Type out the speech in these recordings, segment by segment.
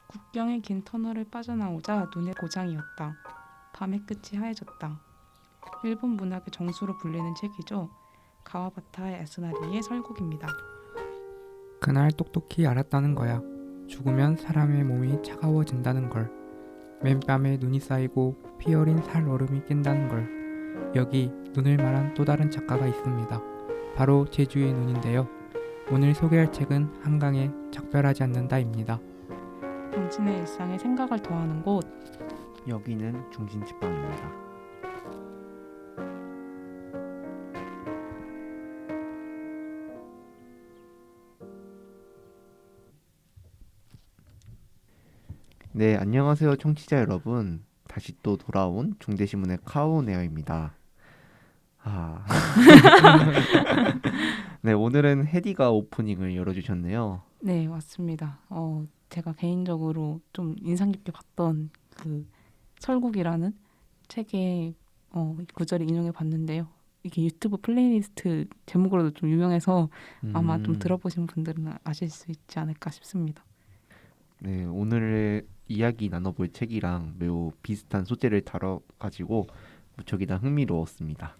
국경의 긴 터널을 빠져나오자 눈의 고장이었다. 밤의 끝이 하얘졌다. 일본 문학의 정수로 불리는 책이죠. 가와바타 야스나리의 설국입니다. 그날 똑똑히 알았다는 거야. 죽으면 사람의 몸이 차가워진다는 걸. 맨뺨에 눈이 쌓이고 피 어린 살얼음이 낀다는 걸. 여기 눈을 말한 또 다른 작가가 있습니다. 바로 제주의 눈인데요. 오늘 소개할 책은 한강에 작별하지 않는다입니다. 당신의 일상에 생각을 더하는 곳. 여기는 중신집방입니다. 네, 안녕하세요 청취자 여러분. 다시 또 돌아온 중대신문의 카오네어입니다. 네, 오늘은 헤디가 오프닝을 열어주셨네요. 네, 맞습니다. 제가 개인적으로 좀 인상 깊게 봤던 그 설국이라는 책의 구절을 인용해 봤는데요. 이게 유튜브 플레이리스트 제목으로도 좀 유명해서 아마 좀 들어보신 분들은 아실 수 있지 않을까 싶습니다. 네, 오늘 이야기 나눠볼 책이랑 매우 비슷한 소재를 다뤄가지고 무척이나 흥미로웠습니다.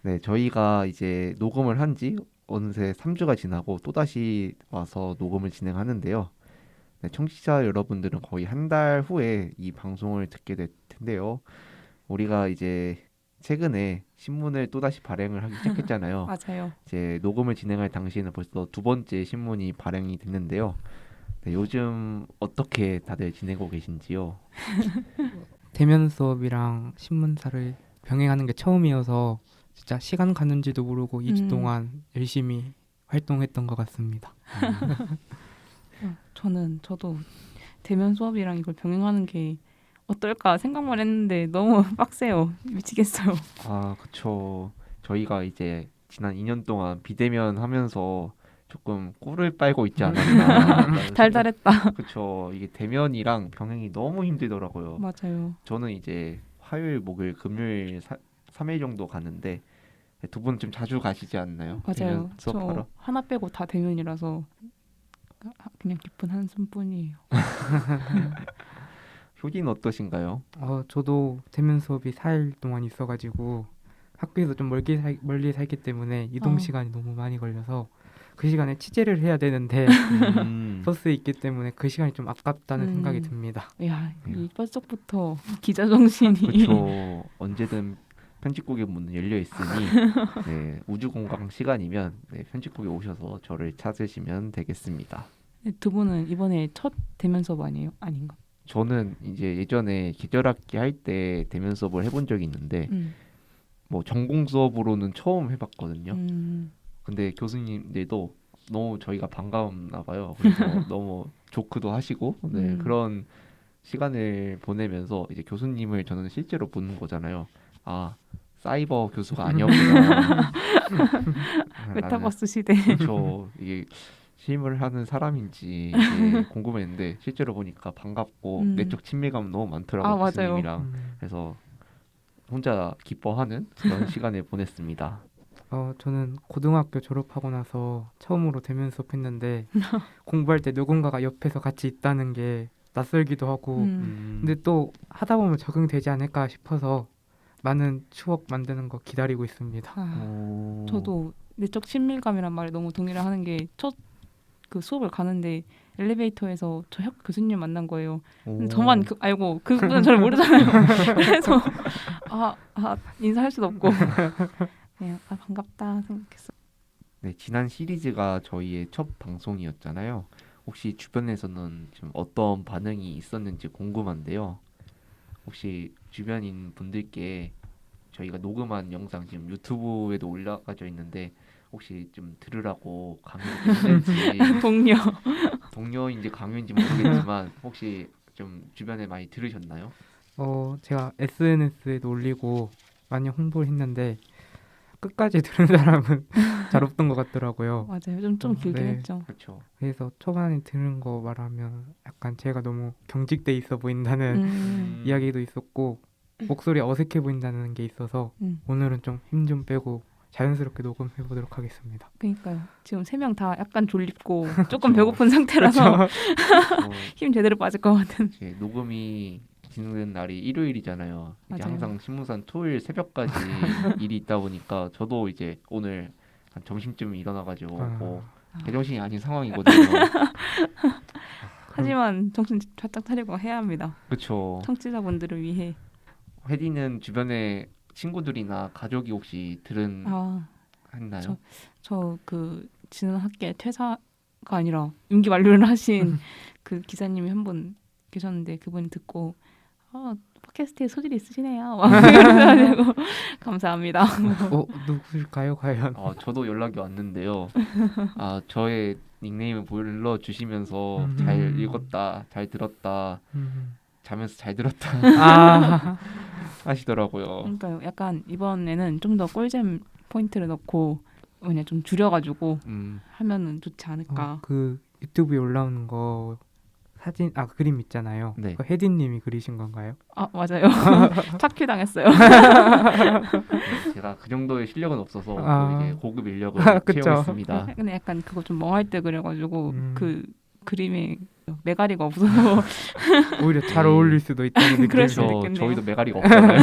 네, 저희가 이제 녹음을 한 지 어느새 3주가 지나고 또다시 와서 녹음을 진행하는데요. 네, 청취자 여러분들은 거의 한 달 후에 이 방송을 듣게 될 텐데요. 우리가 이제 최근에 신문을 또다시 발행을 하기 시작했잖아요. 맞아요. 이제 녹음을 진행할 당시에는 벌써 두 번째 신문이 발행이 됐는데요. 네, 요즘 어떻게 다들 지내고 계신지요? 대면 수업이랑 신문사를 병행하는 게 처음이어서 진짜 시간 가는지도 모르고 2주 동안 열심히 활동했던 것 같습니다. 저도 대면 수업이랑 이걸 병행하는 게 어떨까 생각만 했는데 너무 빡세요. 미치겠어요. 그쵸. 저희가 이제 지난 2년 동안 비대면 하면서 조금 꿀을 빨고 있지 않았나. 달달했다. 그쵸. 이게 대면이랑 병행이 너무 힘들더라고요. 맞아요. 저는 이제 화요일, 목요일, 금요일 3일 정도 가는데 두 분 좀 자주 가시지 않나요? 맞아요. 대면 수업하러? 저 하나 빼고 다 대면이라서 그냥 깊은 한숨뿐이에요. 효디는 어떠신가요? 저도 대면 수업이 4일 동안 있어가지고 학교에서 좀 멀리 살기 때문에 이동 시간이 너무 많이 걸려서 그 시간에 취재를 해야 되는데 버스에 있기 때문에 그 시간이 좀 아깝다는 생각이 듭니다. 야, 이 뼛속부터 기자 정신이. 그렇죠. 언제든 편집국의 문은 열려 있으니 네, 우주공강 시간이면 네, 편집국에 오셔서 저를 찾으시면 되겠습니다. 두 분은 이번에 첫 대면 수업 아니에요? 아닌가? 저는 이제 예전에 계절학기 할 때 대면 수업을 해본 적이 있는데 뭐 전공 수업으로는 처음 해봤거든요. 근데 교수님들도 너무 저희가 반가웠나 봐요. 그래서 너무 조크도 하시고 네, 그런 시간을 보내면서 이제 교수님을 저는 실제로 보는 거잖아요. 사이버 교수가 아니었구나. 메타버스 시대. 그렇죠. 이게 실무를 하는 사람인지 이게 궁금했는데 실제로 보니까 반갑고 내적 친밀감 너무 많더라고요. 맞아요. 교수님이랑. 그래서 혼자 기뻐하는 그런 시간을 보냈습니다. 저는 고등학교 졸업하고 나서 처음으로 대면 수업했는데 공부할 때 누군가가 옆에서 같이 있다는 게 낯설기도 하고 근데 또 하다 보면 적응되지 않을까 싶어서 많은 추억 만드는 거 기다리고 있습니다. 저도 내적 친밀감이란 말에 너무 동의를 하는 게 첫 그 수업을 가는데 엘리베이터에서 저 교수님 만난 거예요. 저만 알고 그분은 저를 모르잖아요. 그래서 인사할 수도 없고 그냥 반갑다 생각했어. 네, 지난 시리즈가 저희의 첫 방송이었잖아요. 혹시 주변에서는 좀 어떤 반응이 있었는지 궁금한데요. 혹시 주변인 분들께 저희가 녹음한 영상 지금 유튜브에도 올라가져 있는데 혹시 좀 들으라고 강요를 했는지 동료인지 강요인지 모르겠지만 혹시 좀 주변에 많이 들으셨나요? 제가 SNS에도 올리고 많이 홍보를 했는데 끝까지 들은 사람은 잘 없던 것 같더라고요. 맞아요. 좀 길긴 네. 했죠. 그렇죠. 그래서 초반에 들은 거 말하면 약간 제가 너무 경직돼 있어 보인다는 이야기도 있었고 목소리 어색해 보인다는 게 있어서 오늘은 좀 힘 좀 빼고 자연스럽게 녹음해 보도록 하겠습니다. 그러니까요. 지금 3명 다 약간 졸립고 조금 그쵸. 배고픈 상태라서 어, 힘 제대로 빠질 것 같은. 이제 녹음이 진행된 날이 일요일이잖아요. 이제 맞아요. 항상 신문사는 토요일 새벽까지 일이 있다 보니까 저도 이제 오늘 한 점심쯤 일어나가지고 뭐 제정신이 아닌 상황이거든요. 하지만 정신 바짝 차리고 해야 합니다. 그렇죠. 청취자분들을 위해. 혜디는 주변에 친구들이나 가족이 혹시 들은 했나요? 저 그 지난 학기에 퇴사가 아니라 임기 만료를 하신 그 기사님이 한 분 계셨는데 그분이 듣고 팟캐스트에 소질이 있으시네요. 막 이러셔가지고 감사합니다. 누구일까요, 과연? 저도 연락이 왔는데요. 저의 닉네임을 불러주시면서 음. 잘 읽었다, 잘 들었다, 자면서 잘 들었다 아, 하시더라고요. 그러니까요. 약간 이번에는 좀 더 꿀잼 포인트를 넣고 그냥 좀 줄여가지고 하면은 좋지 않을까. 그 유튜브에 올라오는 거 사진, 그림 있잖아요. 네. 그거 혜디님이 그리신 건가요? 맞아요. 착취 당했어요. 네, 제가 그 정도의 실력은 없어서 또 이제 고급 인력을 그쵸. 채용했습니다. 근데 약간 그거 좀 멍할 때 그래가지고 음. 그 그림에 메가리가 없어서 오히려 잘 어울릴 수도 있다는 느낌이 그럴 수도 들어요. 있겠네요. 저희도 메가리가 없잖아요.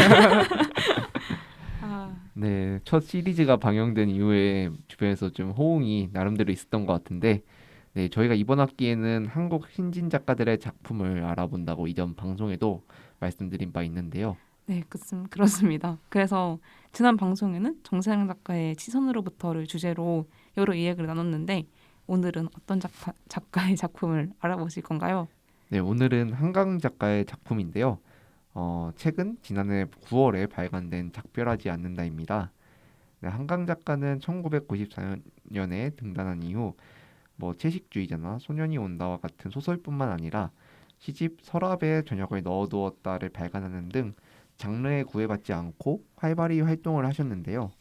아, 네, 첫 시리즈가 방영된 이후에 주변에서 좀 호응이 나름대로 있었던 것 같은데, 네, 저희가 이번 학기에는 한국 신진 작가들의 작품을 알아본다고 이전 방송에도 말씀드린 바 있는데요. 네, 그렇습니다. 그래서 지난 방송에는 정세영 작가의 시선으로부터를 주제로 여러 이야기를 나눴는데 오늘은 어떤 작가의 작품을 알아보실 건가요? 네, 오늘은 한강 작가의 작품인데요. 책은 지난해 9월에 발간된 작별하지 않는다입니다. 네, 한강 작가는 1994년에 등단한 이후 채식주의자나 소년이 온다와 같은 소설뿐만 아니라 시집 서랍에 저녁을 넣어두었다를 발간하는 등 장르에 구애받지 않고 활발히 활동을 하셨는데요.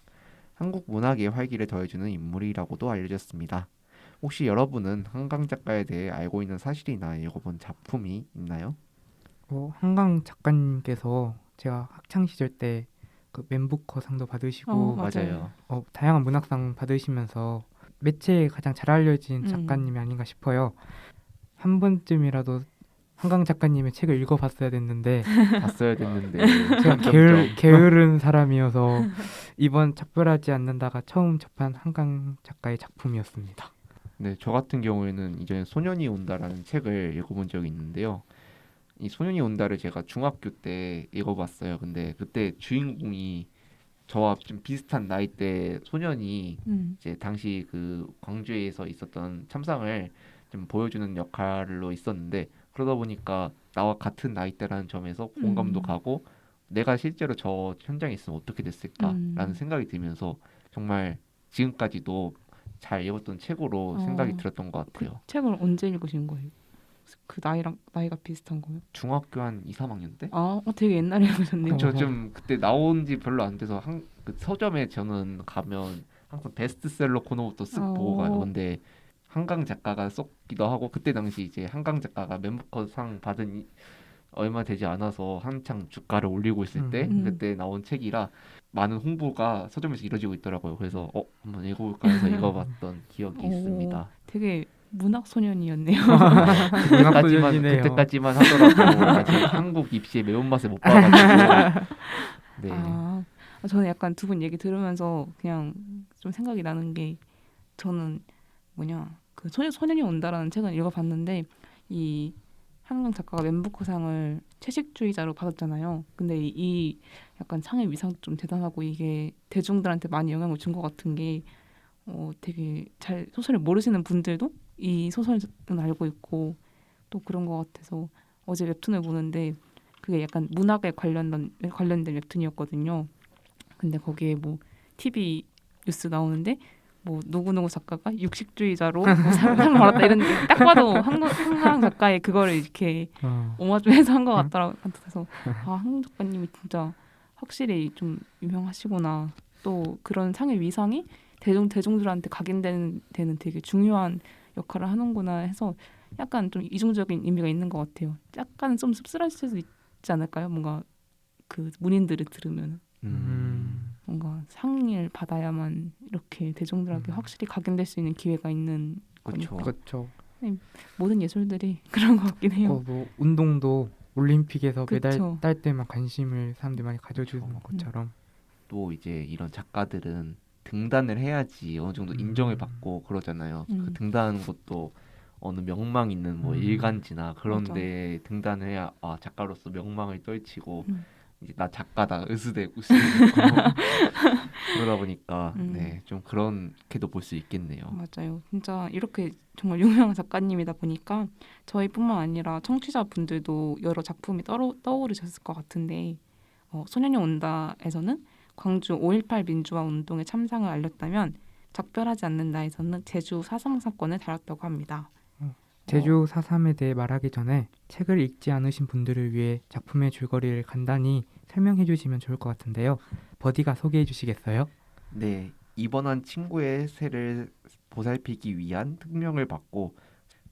한국 문학의 활기를 더해주는 인물이라고도 알려졌습니다. 혹시 여러분은 한강 작가에 대해 알고 있는 사실이나 읽어본 작품이 있나요? 한강 작가님께서 제가 학창 시절 때 그 맨부커상도 받으시고 맞아요. 다양한 문학상 받으시면서 매체에 가장 잘 알려진 작가님이 아닌가 싶어요. 한 번쯤이라도 한강 작가님의 책을 읽어봤어야 됐는데 봤어야 됐는데 제가 게으른 사람이어서 이번 작별하지 않는다가 처음 접한 한강 작가의 작품이었습니다. 네, 저 같은 경우에는 이전에 소년이 온다라는 책을 읽어본 적이 있는데요. 이 소년이 온다를 제가 중학교 때 읽어봤어요. 근데 그때 주인공이 저와 좀 비슷한 나이대 소년이 이제 당시 그 광주에서 있었던 참상을 좀 보여주는 역할로 있었는데 그러다 보니까 나와 같은 나이대라는 점에서 공감도 가고 내가 실제로 저 현장에 있으면 어떻게 됐을까라는 생각이 들면서 정말 지금까지도 잘 읽었던 책으로 생각이 들었던 것 같아요. 그 책을 언제 읽으신 거예요? 그 나이가 비슷한 거예요? 중학교 한 2, 3학년 때? 되게 옛날에 읽으셨네요. 그쵸, 좀 그때 나온 지 별로 안 돼서 그 서점에 저는 가면 항상 베스트셀러 코너부터 쓱 보고 가요. 근데 한강 작가가 썼기도 하고 그때 당시 이제 한강 작가가 맨부커상 받은 얼마 되지 않아서 한창 주가를 올리고 있을 때 그때 나온 책이라 많은 홍보가 서점에서 이루어지고 있더라고요. 그래서 한번 읽어볼까 해서 읽어봤던 기억이 있습니다. 되게 문학 소년이었네요. 그때까지만 하더라도 아직 한국 입시의 매운맛을 못 봐가지고 네. 저는 약간 두 분 얘기 들으면서 그냥 좀 생각이 나는 게 저는 그 소년이 온다라는 책은 읽어봤는데 이 한강 작가가 맨부커상을 채식주의자로 받았잖아요. 근데 이 약간 상의 위상도 좀 대단하고 이게 대중들한테 많이 영향을 준 것 같은 게 되게 잘 소설을 모르시는 분들도 이 소설은 알고 있고 또 그런 것 같아서 어제 웹툰을 보는데 그게 약간 문학에 관련된 웹툰이었거든요. 근데 거기에 TV 뉴스 나오는데 누구누구 작가가 육식주의자로 상을 받았다 이런 딱 봐도 한강 작가의 그거를 이렇게 오마주해서 한 것 같아서 한강 작가님이 진짜 확실히 좀 유명하시구나. 또 그런 상의 위상이 대중들한테 각인되는 되게 중요한 역할을 하는구나 해서 약간 좀 이중적인 의미가 있는 것 같아요. 약간 좀 씁쓸할 수도 있지 않을까요? 뭔가 그 문인들을 들으면. 뭔가 상을 받아야만 이렇게 대중들에게 확실히 각인될 수 있는 기회가 있는 그렇죠. 거니까 그렇죠. 모든 예술들이 그런 것 같긴 해요. 뭐 운동도 올림픽에서 메달 그쵸. 딸 때만 관심을 사람들이 많이 가져주는 그쵸. 것처럼. 또 이제 이런 작가들은 등단을 해야지 어느 정도 인정을 받고 그러잖아요. 그 등단하는 것도 어느 명망 있는 뭐 일간지나 그런데 등단을 해야 작가로서 명망을 떨치고 이제 나 작가다 으스대고 그러다 보니까 네, 좀 그렇게도 볼 수 있겠네요. 맞아요. 진짜 이렇게 정말 유명한 작가님이다 보니까 저희뿐만 아니라 청취자분들도 여러 작품이 떠오르셨을 것 같은데 소년이 온다에서는 광주 5.18 민주화 운동의 참상을 알렸다면 작별하지 않는다에서는 제주 4.3 사건을 다뤘다고 합니다. 제주 4.3에 대해 말하기 전에 책을 읽지 않으신 분들을 위해 작품의 줄거리를 간단히 설명해 주시면 좋을 것 같은데요. 버디가 소개해 주시겠어요? 네, 입원한 친구의 세를 보살피기 위한 특명을 받고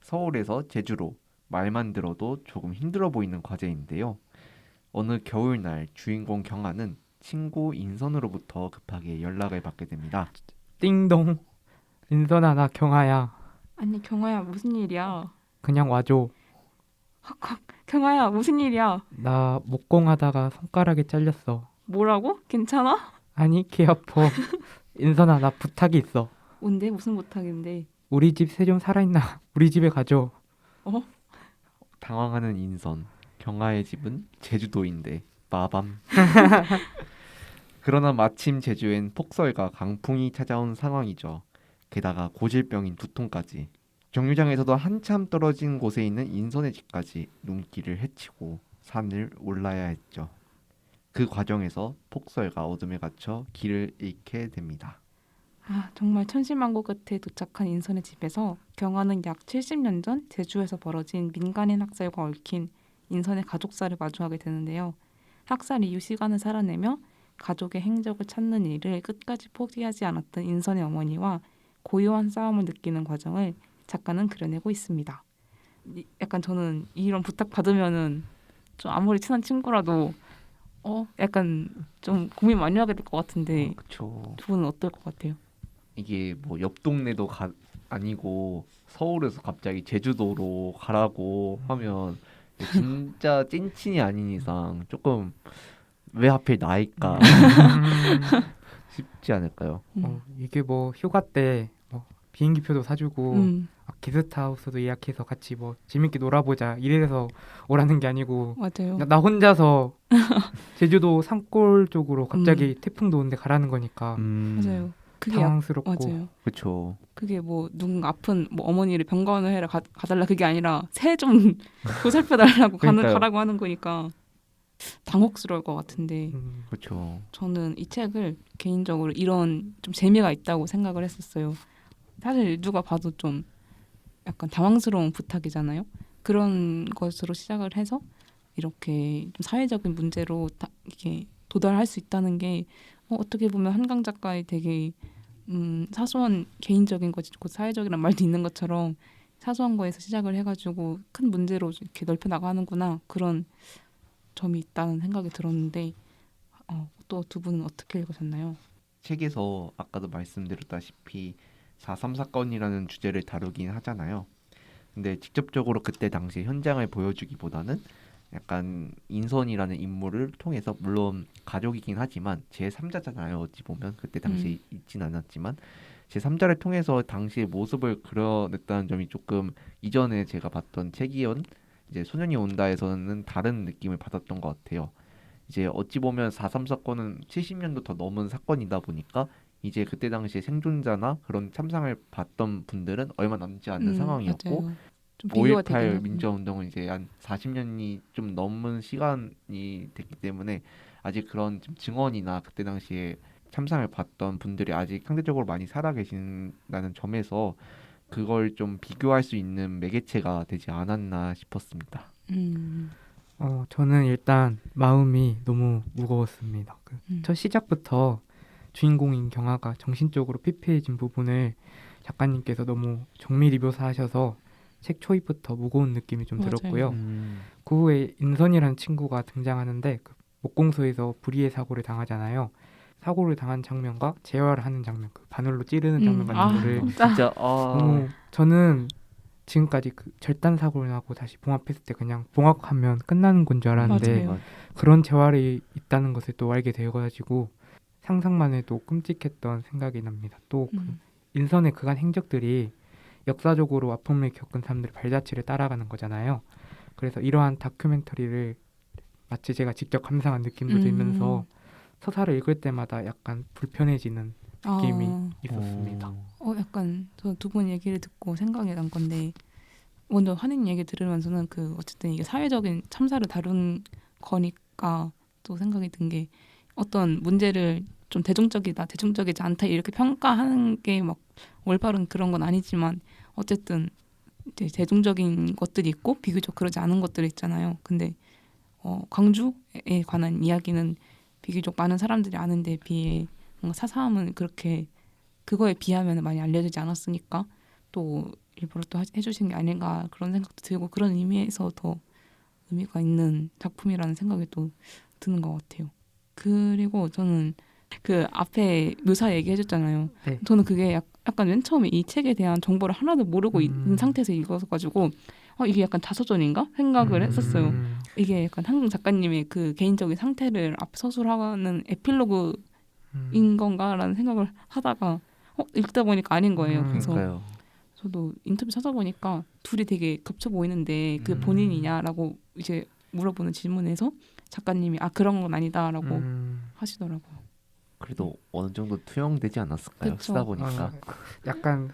서울에서 제주로 말만 들어도 조금 힘들어 보이는 과제인데요. 어느 겨울날 주인공 경아는 친구 인선으로부터 급하게 연락을 받게 됩니다. 띵동. 인선아, 나 경아야. 아니 경아야 무슨 일이야? 그냥 와줘. 경아야 무슨 일이야? 나 목공하다가 손가락이 잘렸어. 뭐라고? 괜찮아? 아니, 개 아파. 인선아, 나 부탁이 있어. 뭔데? 무슨 부탁인데? 우리 집 새 좀 살아있나? 우리 집에 가줘. 당황하는 인선. 경아의 집은 제주도인데 마밤. 그러나 마침 제주엔 폭설과 강풍이 찾아온 상황이죠. 게다가 고질병인 두통까지. 정류장에서도 한참 떨어진 곳에 있는 인선의 집까지 눈길을 헤치고 산을 올라야 했죠. 그 과정에서 폭설과 어둠에 갇혀 길을 잃게 됩니다. 정말 천신만고 끝에 도착한 인선의 집에서 경아는 약 70년 전 제주에서 벌어진 민간인 학살과 얽힌 인선의 가족사를 마주하게 되는데요. 학살 이후 시간을 살아내며 가족의 행적을 찾는 일을 끝까지 포기하지 않았던 인선의 어머니와 고요한 싸움을 느끼는 과정을 작가는 그려내고 있습니다. 약간 저는 이런 부탁 받으면은 좀 아무리 친한 친구라도 약간 좀 고민 많이 하게 될 것 같은데 그렇죠. 두 분은 어떨 것 같아요? 이게 뭐 옆 동네도 아니고 서울에서 갑자기 제주도로 가라고 하면 진짜 찐친이 아닌 이상 조금 왜 하필 나일까 싶지 않을까요? 이게 뭐 휴가 때 뭐 비행기표도 사주고 게스트하우스도 예약해서 같이 뭐 재밌게 놀아보자 이래서 오라는 게 아니고 맞아요. 나 혼자서 제주도 산골 쪽으로 갑자기 태풍도 오는데 가라는 거니까 맞아요. 그게 당황스럽고. 맞아요. 그렇죠. 그게 뭐 누군가 아픈 뭐 어머니를 병간호 해라 가달라 그게 아니라 새 좀 보살펴달라고 그러니까요. 가라고 하는 거니까 당혹스러울 것 같은데 그렇죠. 저는 이 책을 개인적으로 이런 좀 재미가 있다고 생각을 했었어요. 사실 누가 봐도 좀 약간 당황스러운 부탁이잖아요. 그런 것으로 시작을 해서 이렇게 좀 사회적인 문제로 이렇게 도달할 수 있다는 게 어떻게 보면 한강 작가의 되게 사소한 개인적인 거지 곧 사회적이란 말도 있는 것처럼 사소한 거에서 시작을 해가지고 큰 문제로 이렇게 넓혀 나가는구나 그런 점이 있다는 생각이 들었는데 또 두 분은 어떻게 읽으셨나요? 책에서 아까도 말씀드렸다시피 4.3 사건이라는 주제를 다루긴 하잖아요. 근데 직접적으로 그때 당시 현장을 보여주기보다는 약간 인선이라는 인물을 통해서 물론 가족이긴 하지만 제3자잖아요. 어찌 보면 그때 당시 있진 않았지만 제3자를 통해서 당시의 모습을 그려냈다는 점이 조금 이전에 제가 봤던 책이온 이제 소년이 온다에서는 다른 느낌을 받았던 것 같아요. 이제 어찌 보면 4.3 사건은 70년도 더 넘은 사건이다 보니까 이제 그때 당시에 생존자나 그런 참상을 봤던 분들은 얼마 남지 않는 상황이었고 맞아요. 좀 비교가 5.18 민주화 운동은 이제 한 40년이 좀 넘은 시간이 됐기 때문에 아직 그런 좀 증언이나 그때 당시에 참상을 봤던 분들이 아직 상대적으로 많이 살아 계신다는 점에서 그걸 좀 비교할 수 있는 매개체가 되지 않았나 싶었습니다. 저는 일단 마음이 너무 무거웠습니다. 첫 시작부터 주인공인 경아가 정신적으로 피폐해진 부분을 작가님께서 너무 정밀히 묘사하셔서 책 초입부터 무거운 느낌이 좀 맞아요. 들었고요. 그 후에 인선이라는 친구가 등장하는데 그 목공소에서 불의의 사고를 당하잖아요. 사고를 당한 장면과 재활을 하는 장면, 그 바늘로 찌르는 장면 같은 거를 진짜 너무 저는 지금까지 그 절단 사고를 나고 다시 봉합했을 때 그냥 봉합하면 끝나는 건 줄 알았는데 맞아요. 그런 재활이 있다는 것을 또 알게 되어가지고 상상만 해도 끔찍했던 생각이 납니다. 또 그 인선의 그간 행적들이 역사적으로 아픔을 겪은 사람들의 발자취를 따라가는 거잖아요. 그래서 이러한 다큐멘터리를 마치 제가 직접 감상한 느낌도 들면서 서사를 읽을 때마다 약간 불편해지는 느낌이 있었습니다. 약간 저 두 분 얘기를 듣고 생각이 난 건데 먼저 환인 얘기 들으면서는 그 어쨌든 이게 사회적인 참사를 다룬 거니까 또 생각이 든 게 어떤 문제를 좀 대중적이다, 대중적이지 않다 이렇게 평가하는 게 막 올바른 그런 건 아니지만 어쨌든 이제 대중적인 것들이 있고 비교적 그러지 않은 것들이 있잖아요. 근데 광주에 관한 이야기는 비교적 많은 사람들이 아는 데 비해 뭔가 사사함은 그렇게 그거에 비하면 많이 알려지지 않았으니까 또 일부러 또 해주신 게 아닌가 그런 생각도 들고 그런 의미에서 더 의미가 있는 작품이라는 생각이 또 드는 것 같아요. 그리고 저는 그 앞에 묘사 얘기해줬잖아요. 네. 저는 그게 약간 맨 처음에 이 책에 대한 정보를 하나도 모르고 있는 상태에서 읽어가지고 이게 약간 자서전인가 생각을 했었어요. 이게 약간 한국 작가님의 그 개인적인 상태를 앞 서술하는 에필로그인 건가라는 생각을 하다가 읽다 보니까 아닌 거예요. 그래서 그러니까요. 저도 인터뷰 찾아보니까 둘이 되게 겹쳐 보이는데 그 본인이냐라고 이제 물어보는 질문에서 작가님이 그런 건 아니다라고 하시더라고요. 그래도 어느 정도 투영되지 않았을까요? 그쵸. 쓰다 보니까. 약간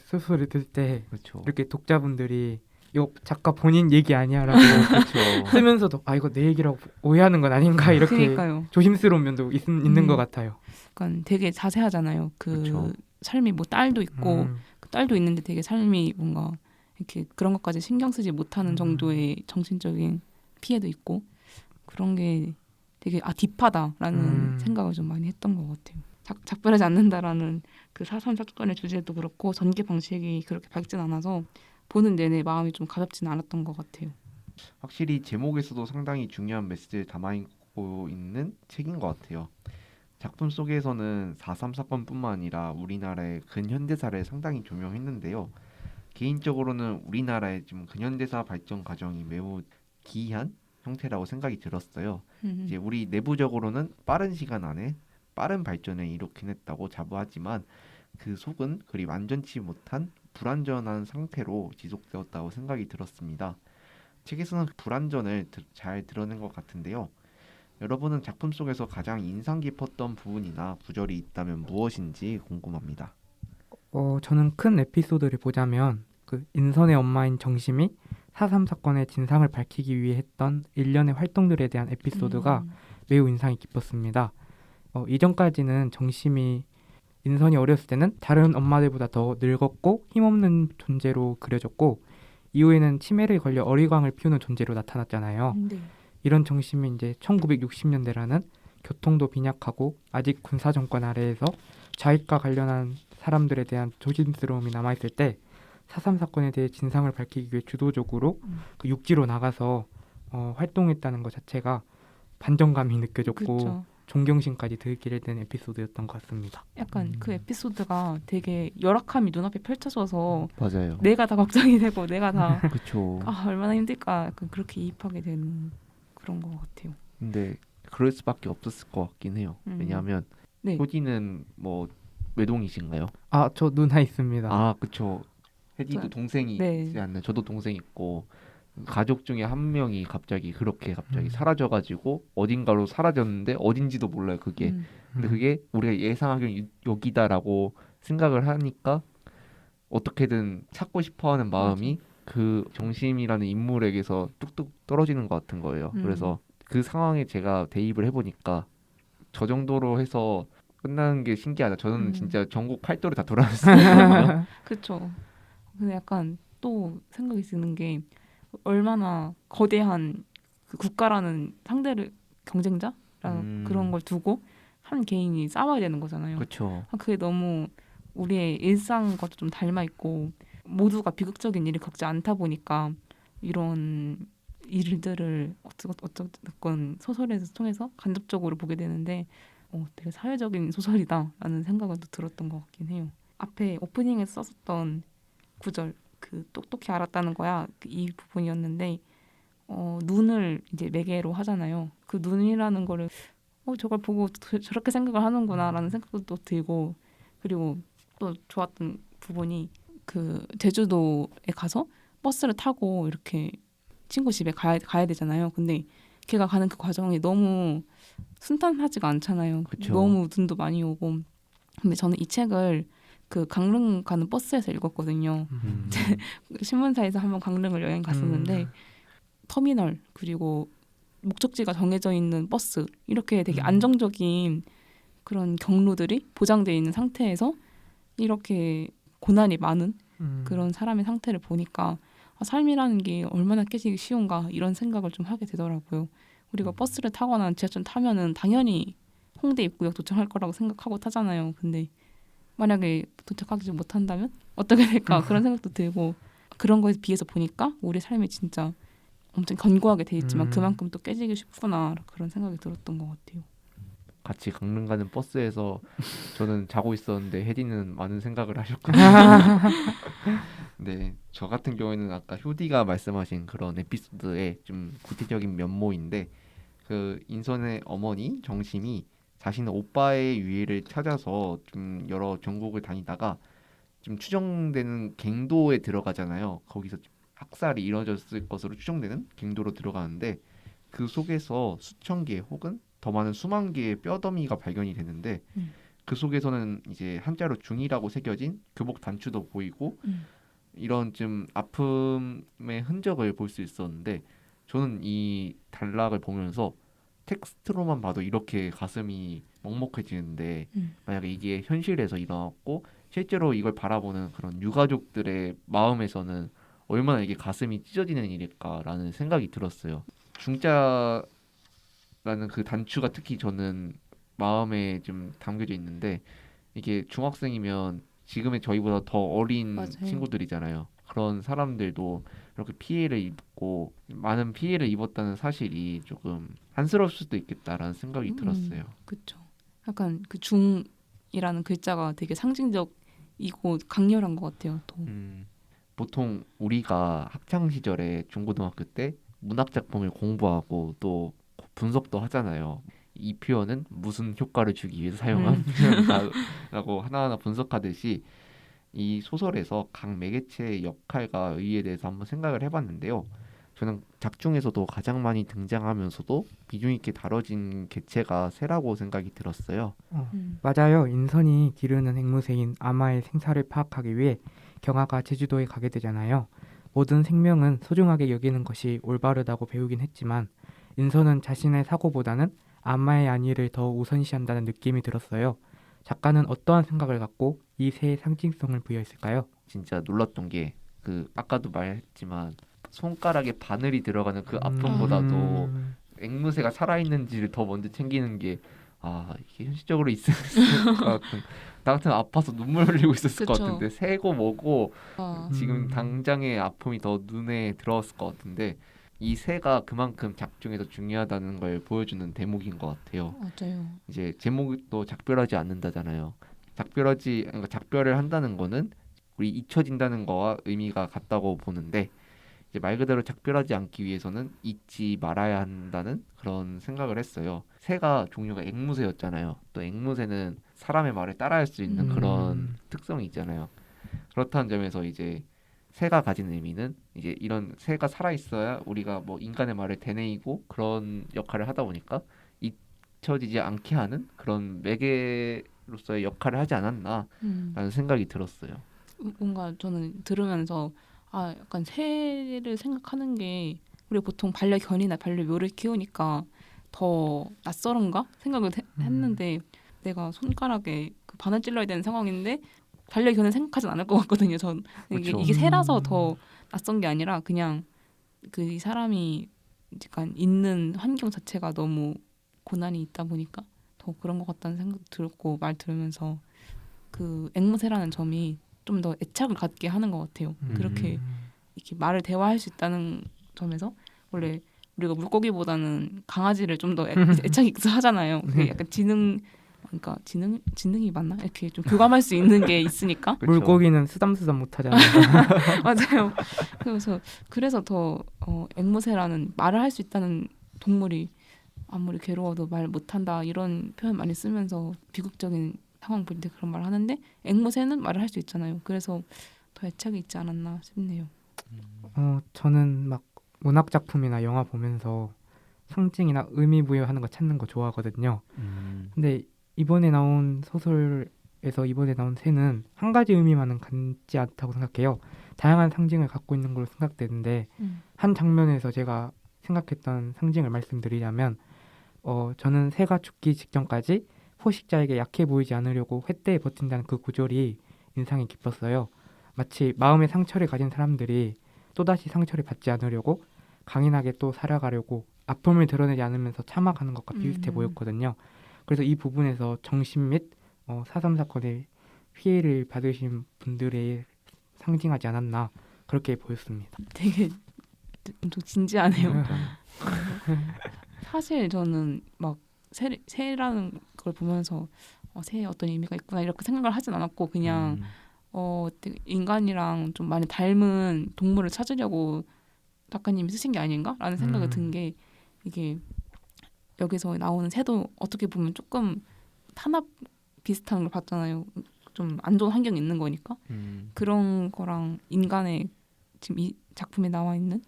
소설을 들 때 그렇죠. 이렇게 독자분들이 이거 작가 본인 얘기 아니야라고 그렇죠. 쓰면서도 이거 내 얘기라고 오해하는 건 아닌가 이렇게 그러니까요. 조심스러운 면도 있는 것 같아요. 약간 되게 자세하잖아요. 그 그쵸. 삶이 뭐 딸도 있고 그 딸도 있는데 되게 삶이 뭔가 이렇게 그런 것까지 신경 쓰지 못하는 정도의 정신적인 피해도 있고 그런 게 되게 딥하다라는 생각을 좀 많이 했던 것 같아요. 작별하지 않는다라는 그 사선 사건의 주제도 그렇고 전개 방식이 그렇게 밝진 않아서 보는 내내 마음이 좀 가볍지는 않았던 것 같아요. 확실히 제목에서도 상당히 중요한 메시지를 담아있고 있는 책인 것 같아요. 작품 속에서는 4.3 사건뿐만 아니라 우리나라의 근현대사를 상당히 조명했는데요. 개인적으로는 우리나라의 지금 근현대사 발전 과정이 매우 기이한 형태라고 생각이 들었어요. 이제 우리 내부적으로는 빠른 시간 안에 빠른 발전을 이루긴 했다고 자부하지만 그 속은 그리 완전치 못한 불완전한 상태로 지속되었다고 생각이 들었습니다. 책에서는 그 불완전을 잘 드러낸 것 같은데요. 여러분은 작품 속에서 가장 인상 깊었던 부분이나 구절이 있다면 무엇인지 궁금합니다. 저는 큰 에피소드를 보자면 그 인선의 엄마인 정심이 4.3 사건의 진상을 밝히기 위해 했던 일련의 활동들에 대한 에피소드가 매우 인상이 깊었습니다. 이전까지는 정심이 인선이 어렸을 때는 다른 엄마들보다 더 늙었고 힘없는 존재로 그려졌고 이후에는 치매를 걸려 어리광을 피우는 존재로 나타났잖아요. 네. 이런 정심이 이제 1960년대라는 교통도 빈약하고 아직 군사 정권 아래에서 좌익과 관련한 사람들에 대한 조심스러움이 남아있을 때 4.3 사건에 대해 진상을 밝히기 위해 주도적으로 그 육지로 나가서 활동했다는 것 자체가 반전감이 느껴졌고 그쵸. 존경심까지 들게 된 에피소드였던 것 같습니다. 약간 그 에피소드가 되게 열악함이 눈앞에 펼쳐져서 맞아요. 내가 다 걱정이 되고 내가 다 그렇죠. 얼마나 힘들까 약간 그렇게 이입하게 되는 그런 것 같아요. 근데 그럴 수밖에 없었을 것 같긴 해요. 왜냐하면 네. 효진은 뭐 외동이신가요? 저 누나 있습니다. 그렇죠. 혜디도 동생이 네. 있지 않나요? 저도 동생 있고 가족 중에 한 명이 갑자기 사라져가지고 어딘가로 사라졌는데 어딘지도 몰라요. 그게. 근데 그게 우리가 예상하기로 여기다라고 생각을 하니까 어떻게든 찾고 싶어하는 마음이 그 정심이라는 인물에게서 뚝뚝 떨어지는 것 같은 거예요. 그래서 그 상황에 제가 대입을 해보니까 저 정도로 해서 끝나는 게 신기하다. 저는 진짜 전국 팔도를 다 돌아다녔거든요. 그렇죠. 근데 약간 또 생각이 드는 게 얼마나 거대한 그 국가라는 상대를 경쟁자라는 그런 걸 두고 한 개인이 싸워야 되는 거잖아요. 그렇죠. 그게 너무 우리의 일상과도 좀 닮아 있고 모두가 비극적인 일을 겪지 않다 보니까 이런 일들을 어쨌건 소설에서 통해서 간접적으로 보게 되는데 되게 사회적인 소설이다라는 생각은 또 들었던 것 같긴 해요. 앞에 오프닝에 썼었던 구절 그 똑똑히 알았다는 거야 이 부분이었는데 눈을 이제 매개로 하잖아요. 그 눈이라는 거를 저걸 보고 저렇게 생각을 하는구나라는 생각도 또 들고 그리고 또 좋았던 부분이 그 제주도에 가서 버스를 타고 이렇게 친구 집에 가야 되잖아요. 근데 걔가 가는 그 과정이 너무 순탄하지가 않잖아요. 그쵸. 너무 눈도 많이 오고. 근데 저는 이 책을 그 강릉 가는 버스에서 읽었거든요. 신문사에서 한번 강릉을 여행 갔었는데 터미널 그리고 목적지가 정해져 있는 버스 이렇게 되게 안정적인 그런 경로들이 보장되어 있는 상태에서 이렇게 고난이 많은 그런 사람의 상태를 보니까 삶이라는 게 얼마나 깨지기 쉬운가 이런 생각을 좀 하게 되더라고요. 우리가 버스를 타거나 지하철 타면은 당연히 홍대 입구역 도착할 거라고 생각하고 타잖아요. 근데 만약에 도착하지 못한다면 어떻게 될까 그런 생각도 들고 그런 거에 비해서 보니까 우리 삶이 진짜 엄청 견고하게 돼 있지만 그만큼 또 깨지기 쉽구나 그런 생각이 들었던 것 같아요. 같이 강릉 가는 버스에서 저는 자고 있었는데 혜디는 많은 생각을 하셨군요. 네, 저 같은 경우에는 아까 효디가 말씀하신 그런 에피소드의 좀 구체적인 면모인데 그 인선의 어머니 정심이 자신의 오빠의 유해를 찾아서 좀 여러 전국을 다니다가 좀 추정되는 갱도에 들어가잖아요. 거기서 학살이 이루어졌을 것으로 추정되는 갱도로 들어가는데 그 속에서 수천 개 혹은 더 많은 수만 개의 뼈더미가 발견이 되는데 그 속에서는 이제 한자로 중이라고 새겨진 교복 단추도 보이고 이런 좀 아픔의 흔적을 볼 수 있었는데 저는 이 단락을 보면서 텍스트로만 봐도 이렇게 가슴이 먹먹해지는데 만약에 이게 현실에서 일어났고 실제로 이걸 바라보는 그런 유가족들의 마음에서는 얼마나 이게 가슴이 찢어지는 일일까라는 생각이 들었어요. 중자라는 그 단추가 특히 저는 마음에 좀 담겨져 있는데 이게 중학생이면 지금의 저희보다 더 어린 맞아요. 친구들이잖아요. 그런 사람들도 이렇게 피해를 입고 많은 피해를 입었다는 사실이 조금 한스러울 수도 있겠다라는 생각이 들었어요. 그렇죠. 약간 그 중이라는 글자가 되게 상징적이고 강렬한 것 같아요. 또. 보통 우리가 학창 시절에 중고등학교 때 문학 작품을 공부하고 또 분석도 하잖아요. 이 표현은 무슨 효과를 주기 위해서 사용한 표현이다라고 하나하나 분석하듯이 이 소설에서 각 매개체의 역할과 의의에 대해서 한번 생각을 해봤는데요. 저는 작중에서도 가장 많이 등장하면서도 비중 있게 다뤄진 개체가 새라고 생각이 들었어요. 맞아요. 인선이 기르는 앵무새인 아마의 생사를 파악하기 위해 경아가 제주도에 가게 되잖아요. 모든 생명은 소중하게 여기는 것이 올바르다고 배우긴 했지만 인선은 자신의 사고보다는 아마의 안위를 더 우선시한다는 느낌이 들었어요. 작가는 어떠한 생각을 갖고 이 새의 상징성을 부여했을까요? 진짜 놀랐던 게 그 아까도 말했지만 손가락에 바늘이 들어가는 그 아픔보다도 앵무새가 살아있는지를 더 먼저 챙기는 게 이게 현실적으로 있을 것 같은 나 같은 아파서 눈물 흘리고 있었을 것 그쵸. 같은데 새고 뭐고 지금 당장의 아픔이 더 눈에 들어왔을 것 같은데 이 새가 그만큼 작중에서 중요하다는 걸 보여주는 대목인 것 같아요. 맞아요. 이제 제목도 작별하지 않는다잖아요. 그러니까 작별을 한다는 거는 우리 잊혀진다는 거와 의미가 같다고 보는데 이제 말 그대로 작별하지 않기 위해서는 잊지 말아야 한다는 그런 생각을 했어요. 새가 종류가 앵무새였잖아요. 또 앵무새는 사람의 말을 따라할 수 있는 그런 특성이 있잖아요. 그렇다는 점에서 이제 새가 가진 의미는 이제 이런 새가 살아 있어야 우리가 뭐 인간의 말을 되뇌이고 그런 역할을 하다 보니까 잊혀지지 않게 하는 그런 매개로서의 역할을 하지 않았나라는 생각이 들었어요. 뭔가 저는 들으면서 약간 새를 생각하는 게 우리가 보통 반려견이나 반려묘를 키우니까 더 낯설은가 생각을 했는데 내가 손가락에 그 바늘 찔러야 되는 상황인데 반려견은 생각하진 않을 것 같거든요. 전 이게 새라서 더 낯선 게 아니라 그냥 그 사람이 약간 있는 환경 자체가 너무 고난이 있다 보니까 더 그런 것 같다는 생각도 들었고 말 들으면서 그 앵무새라는 점이 좀 더 애착을 갖게 하는 것 같아요. 그렇게 이렇게 말을 대화할 수 있다는 점에서 원래 우리가 물고기보다는 강아지를 좀 더 애착이 있어 하잖아요. 그게 약간 지능 그러니까 지능이 맞나? 이렇게 좀 교감할 수 있는 게 있으니까. 그쵸. 물고기는 쓰담쓰담 못하잖아요. 맞아요. 그래서 더 앵무새라는 말을 할 수 있다는 동물이 아무리 괴로워도 말 못한다 이런 표현 많이 쓰면서 비극적인 상황 볼 때 그런 말을 하는데 앵무새는 말을 할 수 있잖아요. 그래서 더 애착이 있지 않았나 싶네요. 저는 막 문학 작품이나 영화 보면서 상징이나 의미 부여하는 거 찾는 거 좋아하거든요. 근데 이번에 나온 소설에서 이번에 나온 새는 한 가지 의미만은 갖지 않다고 생각해요. 다양한 상징을 갖고 있는 걸로 생각되는데 한 장면에서 제가 생각했던 상징을 말씀드리자면 저는 새가 죽기 직전까지 포식자에게 약해 보이지 않으려고 횃대에 버틴다는 그 구절이 인상이 깊었어요. 마치 마음의 상처를 가진 사람들이 또다시 상처를 받지 않으려고 강인하게 또 살아가려고 아픔을 드러내지 않으면서 참아가는 것과 비슷해 보였거든요. 그래서 이 부분에서 정신 및 4.3 사건의 피해를 받으신 분들의 상징하지 않았나 그렇게 보였습니다. 되게 좀 진지하네요. 사실 저는 막 새라는 걸 보면서 새에 어떤 의미가 있구나 이렇게 생각을 하진 않았고 그냥 되게 인간이랑 좀 많이 닮은 동물을 찾으려고 작가님이 쓰신 게 아닌가라는 생각이 든 게 이게 여기서 나오는 새도 어떻게 보면 조금 탄압 비슷한 걸 봤잖아요. 좀 안 좋은 환경이 있는 거니까 그런 거랑 인간의 지금 이 작품에 나와 있는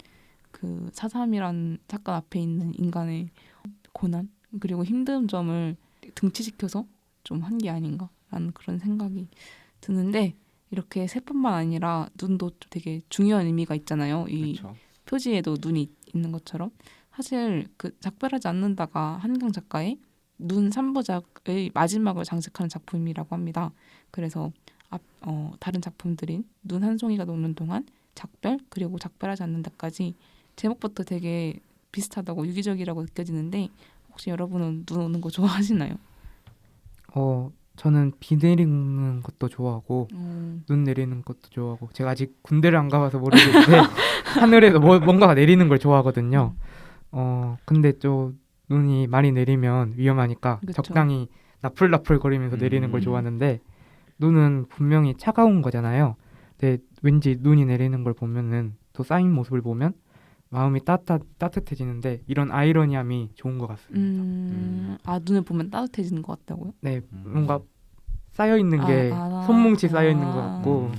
그 4.3이라는 사건 앞에 있는 인간의 고난 그리고 힘든 점을 등치시켜서 좀 한 게 아닌가라는 그런 생각이 드는데 이렇게 새뿐만 아니라 눈도 되게 중요한 의미가 있잖아요. 이 그쵸. 표지에도 눈이 있는 것처럼 사실 그 작별하지 않는다가 한강 작가의 눈 3부작의 마지막을 장식하는 작품이라고 합니다. 그래서 다른 작품들인 눈 한 송이가 녹는 동안 작별 그리고 작별하지 않는다까지 제목부터 되게 비슷하다고 유기적이라고 느껴지는데 혹시 여러분은 눈 오는 거 좋아하시나요? 저는 비 내리는 것도 좋아하고 눈 내리는 것도 좋아하고 제가 아직 군대를 안 가봐서 모르겠는데 하늘에서 뭔가가 내리는 걸 좋아하거든요. 근데 또 눈이 많이 내리면 위험하니까 그쵸. 적당히 나풀나풀 거리면서 내리는 걸 좋아하는데 눈은 분명히 차가운 거잖아요. 근데 왠지 눈이 내리는 걸 보면은 또 쌓인 모습을 보면 마음이 따뜻해지는데 이런 아이러니함이 좋은 것 같습니다. 아 눈을 보면 따뜻해지는 것 같다고요? 네, 뭔가 쌓여 있는 게 손뭉치 쌓여 있는 것 같고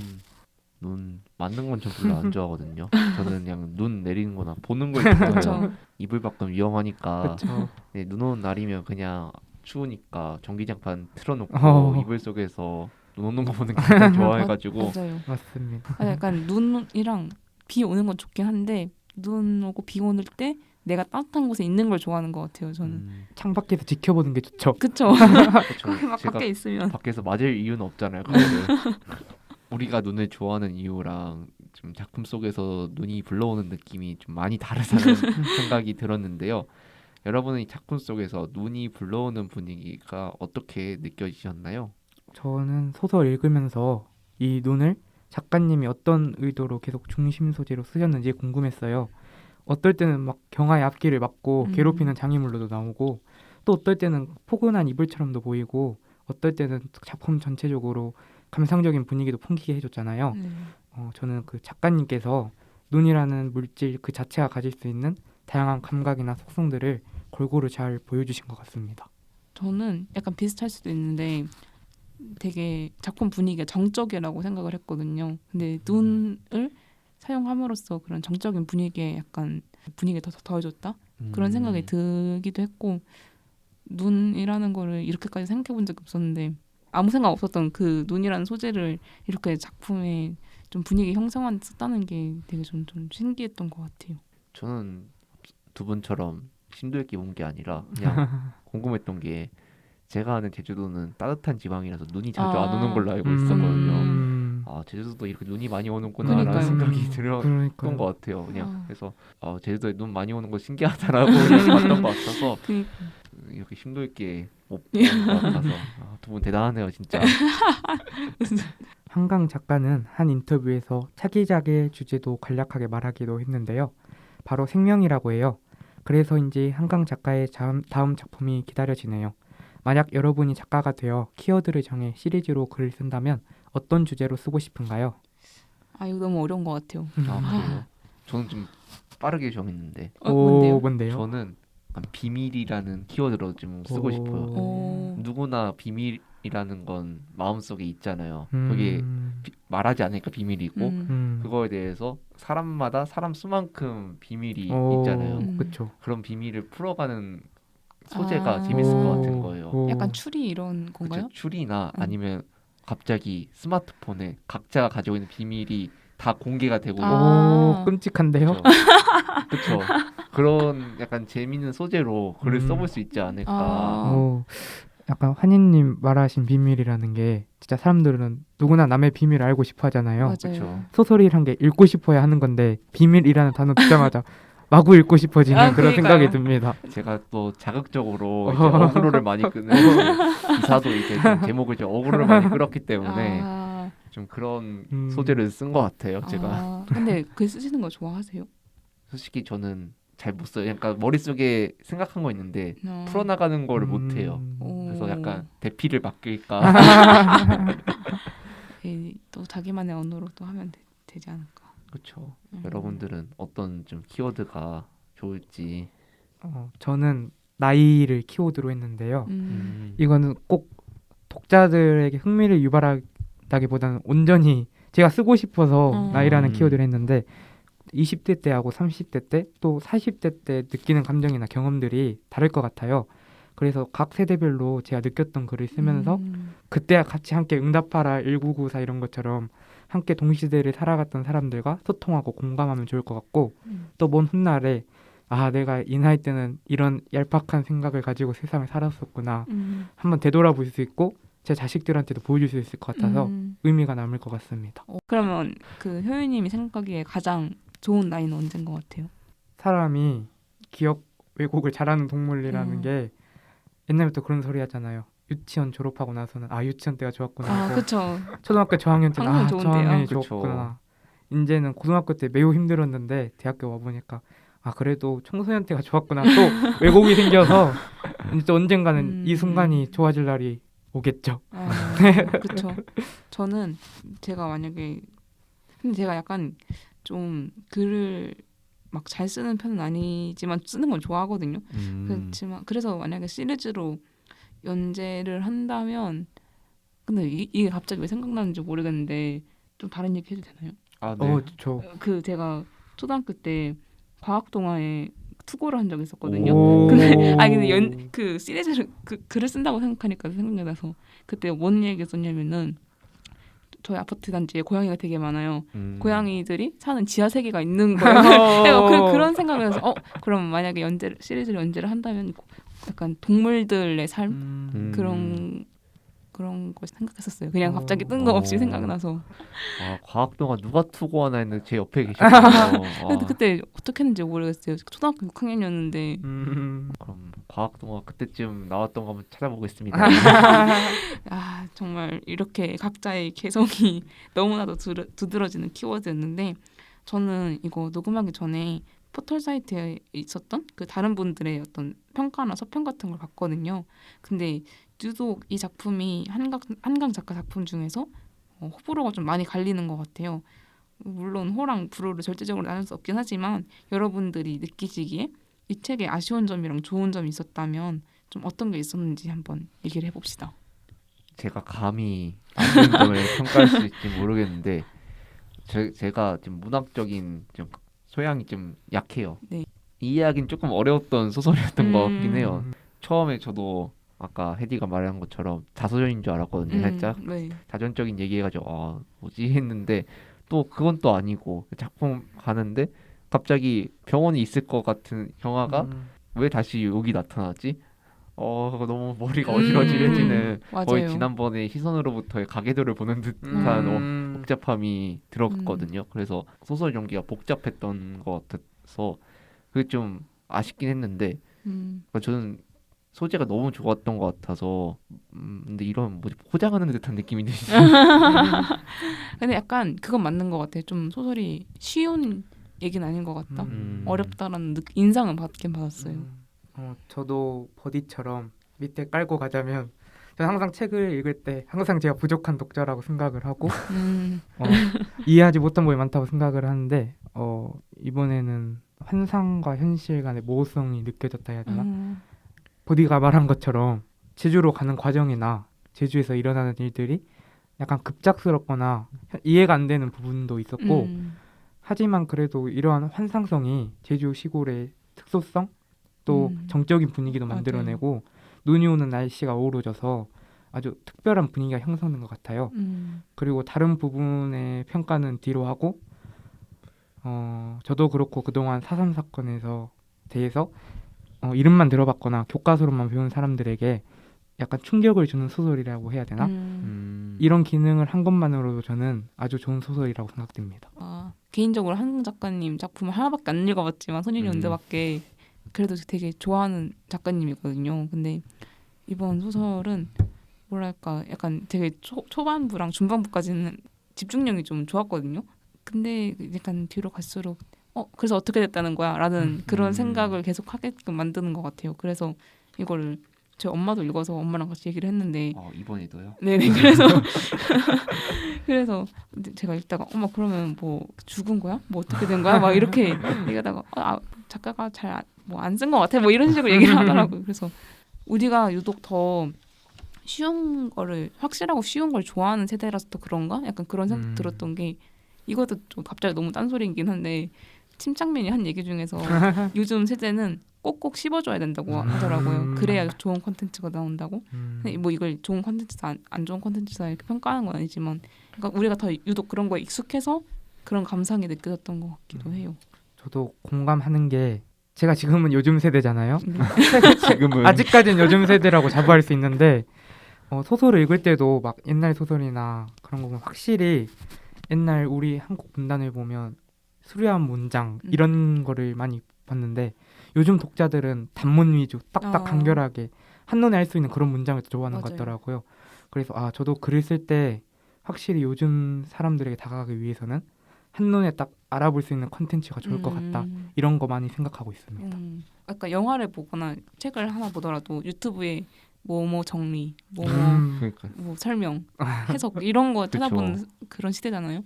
눈 맞는 건 전 별로 안 좋아하거든요. 저는 그냥 눈 내리는 거나 보는 걸 좋아해요. 그렇죠. 이불 밖은 위험하니까 그렇죠. 네, 눈 오는 날이면 그냥 추우니까 전기장판 틀어놓고 이불 속에서 눈 오는 거 보는 게 가장 좋아해가지고 맞아요. 맞습니다. 약간 눈이랑 비 오는 건 좋긴 한데 눈 오고 비 오는 때 내가 따뜻한 곳에 있는 걸 좋아하는 것 같아요. 저는. 창밖에서 지켜보는 게 좋죠. 그쵸. 그쵸. 거기 막 제가 밖에 있으면. 밖에서 맞을 이유는 없잖아요. 그거를. 우리가 눈을 좋아하는 이유랑 좀 작품 속에서 눈이 불러오는 느낌이 좀 많이 다르다는 생각이 들었는데요. 여러분은 이 작품 속에서 눈이 불러오는 분위기가 어떻게 느껴지셨나요? 저는 소설 읽으면서 이 눈을 작가님이 어떤 의도로 계속 중심 소재로 쓰셨는지 궁금했어요. 어떨 때는 막 경화의 앞길을 막고 괴롭히는 장애물로도 나오고 또 어떨 때는 포근한 이불처럼도 보이고 어떨 때는 작품 전체적으로 감상적인 분위기도 풍기게 해줬잖아요. 저는 그 작가님께서 눈이라는 물질 그 자체가 가질 수 있는 다양한 감각이나 속성들을 골고루 잘 보여주신 것 같습니다. 저는 약간 비슷할 수도 있는데 되게 작품 분위기가 정적이라고 생각을 했거든요. 근데 눈을 사용함으로써 그런 정적인 분위기에 약간 분위기가 더 더해졌다? 그런 생각이 들기도 했고 눈이라는 거를 이렇게까지 생각해 본 적이 없었는데 아무 생각 없었던 그 눈이라는 소재를 이렇게 작품에 좀 분위기 형성한 썼다는 게 되게 좀 신기했던 것 같아요. 저는 두 분처럼 심도 있게 본 게 아니라 그냥 궁금했던 게 제가 아는 제주도는 따뜻한 지방이라서 눈이 자주 안 오는 걸로 알고 있었거든요. 아 제주도도 이렇게 눈이 많이 오는구나라는 그러니까요. 생각이 들었던 그러니까요. 것 같아요. 그냥 그래서 제주도에 눈 많이 오는 거 신기하다라고 봤던 것 같아서 이렇게 심도 있게 못 본 것 같아서 두 분 대단하네요 진짜. 한강 작가는 한 인터뷰에서 차기작의 주제도 간략하게 말하기도 했는데요. 바로 생명이라고 해요. 그래서인지 한강 작가의 다음 작품이 기다려지네요. 만약 여러분이 작가가 되어 키워드를 정해 시리즈로 글을 쓴다면 어떤 주제로 쓰고 싶은가요? 아 이거 너무 어려운 것 같아요. 아, 그래요? 저는 좀 빠르게 정했는데 뭔데요? 뭔데요? 저는 약간 비밀이라는 키워드로 좀 쓰고 싶어요. 누구나 비밀이라는 건 마음속에 있잖아요. 그게 말하지 않으니까 비밀이고 그거에 대해서 사람마다 사람 수만큼 비밀이 있잖아요. 그렇죠. 그런 비밀을 풀어가는 소재가 아. 재밌을 것 같은 거예요. 약간 추리 이런 건가요? 그쵸? 추리나 아니면 갑자기 스마트폰에 각자가 가지고 있는 비밀이 다 공개가 되고 아. 끔찍한데요? 그렇죠. 그런 약간 재밌는 소재로 글을 써볼 수 있지 않을까. 아. 약간 환희님 말하신 비밀이라는 게 진짜 사람들은 누구나 남의 비밀을 알고 싶어 하잖아요. 맞아요. 그쵸. 소설이란 게 읽고 싶어야 하는 건데 비밀이라는 단어 듣자마자 마구 읽고 싶어지는 그런 그러니까요. 생각이 듭니다. 제가 또 자극적으로 이제 어그로를 많이 끄는 기사도 이제 좀 제목을 좀 어그로를 많이 끌었기 때문에 아. 좀 그런 소재를 쓴 것 같아요. 제가 근데 글 쓰시는 거 좋아하세요? 솔직히 저는 잘 못 써요. 그러니까 머릿속에 생각한 거 있는데 풀어나가는 거를 못 해요. 그래서 약간 대피를 맡길까. 또 자기만의 언어로 또 하면 되지 않을까. 그렇죠. 여러분들은 어떤 좀 키워드가 좋을지. 저는 나이를 키워드로 했는데요. 음. 이거는 꼭 독자들에게 흥미를 유발하다기보다는 온전히 제가 쓰고 싶어서 나이라는 키워드를 했는데 20대 때하고 30대 때 또 40대 때 느끼는 감정이나 경험들이 다를 것 같아요. 그래서 각 세대별로 제가 느꼈던 글을 쓰면서 그때 같이 함께 응답하라 1994 이런 것처럼 함께 동시대를 살아갔던 사람들과 소통하고 공감하면 좋을 것 같고 또 먼 훗날에 아 내가 이 나이 때는 이런 얄팍한 생각을 가지고 세상을 살았었구나 한번 되돌아볼 수 있고 제 자식들한테도 보여줄 수 있을 것 같아서 의미가 남을 것 같습니다. 그러면 그 효유님이 생각하기에 가장 좋은 나이는 언제인 것 같아요? 사람이 기억 왜곡을 잘하는 동물이라는 게 옛날부터 그런 소리 하잖아요. 유치원 졸업하고 나서는 아 유치원 때가 좋았구나. 아 그렇죠. 초등학교 저학년 때는 항상 아 좋은데요. 저학년이 그쵸. 좋았구나. 이제는 고등학교 때 매우 힘들었는데 대학교 와보니까 아 그래도 청소년 때가 좋았구나. 또 왜곡이 생겨서 이제 언젠가는 이 순간이 좋아질 날이 오겠죠. 그렇죠. 저는 제가 만약에 근데 제가 약간 좀 글을 막 잘 쓰는 편은 아니지만 쓰는 걸 좋아하거든요. 그렇지만 그래서 만약에 시리즈로 연재를 한다면 근데 이게 갑자기 왜 생각나는지 모르겠는데 좀 다른 얘기 해도 되나요? 아, 네. 그 제가 초등학교 때 과학 동화에 투고를 한 적이 있었거든요. 오. 근데 그 시리즈를 글을 쓴다고 생각하니까 생각이 나서 그때 뭔 얘기 썼냐면은 저희 아파트 단지에 고양이가 되게 많아요. 고양이들이 사는 지하 세계가 있는 거예요. 그런 생각을 해서 그럼 만약에 시리즈를 연재를 한다면 약간 동물들의 삶 그런 걸 생각했었어요. 그냥 갑자기 뜬금없이 생각나서. 아, 과학동화 누가 투고하나 했는데 제 옆에 계셨거든요. 근데 그때 어떻게 했는지 모르겠어요. 초등학교 6학년이었는데. 그럼 과학동화 그때쯤 나왔던 거 한번 찾아보겠습니다. 아 정말 이렇게 각자의 개성이 너무나도 두드러지는 키워드였는데 저는 이거 녹음하기 전에 포털 사이트에 있었던 그 다른 분들의 어떤 평가나 서평 같은 걸 봤거든요. 근데 유독 이 작품이 한강 작가 작품 중에서 호불호가 좀 많이 갈리는 것 같아요. 물론 호랑 불호를 절대적으로 나눌 수 없긴 하지만 여러분들이 느끼시기에 이 책에 아쉬운 점이랑 좋은 점이 있었다면 좀 어떤 게 있었는지 한번 얘기를 해봅시다. 제가 감히 아쉬운 점을 평가할 수 있을지 모르겠는데 제가 좀 문학적인 좀 소양이 좀 약해요. 네. 이 이야기는 조금 어려웠던 소설이었던 것 같긴 해요. 처음에 저도 아까 혜디가 말한 것처럼 자서전인 줄 알았거든요. 살짝 네. 자전적인 얘기해가지고 뭐지 했는데 또 그건 또 아니고 작품 가는데 갑자기 병원이 있을 것 같은 형아가 왜 다시 여기 나타나지? 너무 머리가 어지러지는 거의 지난번에 시선으로부터의 가계도를 보는 듯한 복잡함이 들었거든요. 그래서 소설 연기가 복잡했던 것 같아서 그게 좀 아쉽긴 했는데 저는 소재가 너무 좋았던 것 같아서 근데 이런 포장하는 듯한 느낌이 드시죠. 근데 약간 그건 맞는 것 같아요. 좀 소설이 쉬운 얘기는 아닌 것 같다. 어렵다라는 인상은 받긴 받았어요. 저도 버디처럼 밑에 깔고 가자면 저는 항상 책을 읽을 때 항상 제가 부족한 독자라고 생각을 하고 이해하지 못한 부분이 많다고 생각을 하는데 이번에는 환상과 현실 간의 모호성이 느껴졌다 해야 되나? 보디가 말한 것처럼 제주로 가는 과정이나 제주에서 일어나는 일들이 약간 급작스럽거나 이해가 안 되는 부분도 있었고 하지만 그래도 이러한 환상성이 제주 시골의 특소성 또 정적인 분위기도 만들어내고 눈이 오는 날씨가 어우러져서 아주 특별한 분위기가 형성된 것 같아요. 그리고 다른 부분의 평가는 뒤로 하고 저도 그렇고 그동안 4.3 사건에서 대해서 이름만 들어봤거나 교과서로만 배운 사람들에게 약간 충격을 주는 소설이라고 해야 되나? 이런 기능을 한 것만으로도 저는 아주 좋은 소설이라고 생각됩니다. 개인적으로 한국 작가님 작품을 하나밖에 안 읽어봤지만 손일이 언제밖에 그래도 되게 좋아하는 작가님이거든요. 근데 이번 소설은 뭐랄까 약간 되게 초반부랑 중반부까지는 집중력이 좀 좋았거든요. 근데 약간 뒤로 갈수록 그래서 어떻게 됐다는 거야? 라는 그런 생각을 계속 하게끔 만드는 것 같아요. 그래서 이거를 저희 엄마도 읽어서 엄마랑 같이 얘기를 했는데 이번에도요? 네네 그래서 제가 읽다가 엄마 그러면 뭐 죽은 거야? 뭐 어떻게 된 거야? 막 이렇게 얘기하다가 작가가 잘 뭐 안 쓴 것 같아 뭐 이런 식으로 얘기를 하더라고요. 그래서 우리가 유독 더 쉬운 거를 확실하고 쉬운 걸 좋아하는 세대라서 또 그런가? 약간 그런 생각 들었던 게 이것도 좀 갑자기 너무 딴소리이긴 한데 침착맨이 한 얘기 중에서 요즘 세대는 꼭꼭 씹어줘야 된다고 하더라고요. 그래야 좋은 콘텐츠가 나온다고. 근데 뭐 이걸 좋은 콘텐츠다 안 좋은 콘텐츠다 이렇게 평가하는 건 아니지만 그러니까 우리가 더 유독 그런 거에 익숙해서 그런 감상이 느껴졌던 것 같기도 해요. 저도 공감하는 게 제가 지금은 요즘 세대잖아요. 지금은 아직까지는 요즘 세대라고 자부할 수 있는데 소설을 읽을 때도 막 옛날 소설이나 그런 거 보면 확실히 옛날 우리 한국 문단을 보면 수려한 문장 이런 거를 많이 봤는데 요즘 독자들은 단문 위주 딱딱 간결하게 한눈에 알 수 있는 그런 문장을 좋아하는 것 같더라고요. 그래서 저도 글을 쓸 때 확실히 요즘 사람들에게 다가가기 위해서는 한눈에 딱 알아볼 수 있는 컨텐츠가 좋을 것 같다. 이런 거 많이 생각하고 있습니다. 아까 영화를 보거나 책을 하나 보더라도 유튜브에 뭐뭐 정리, 뭐 설명, 해석 이런 거 찾아보는 그런 시대잖아요.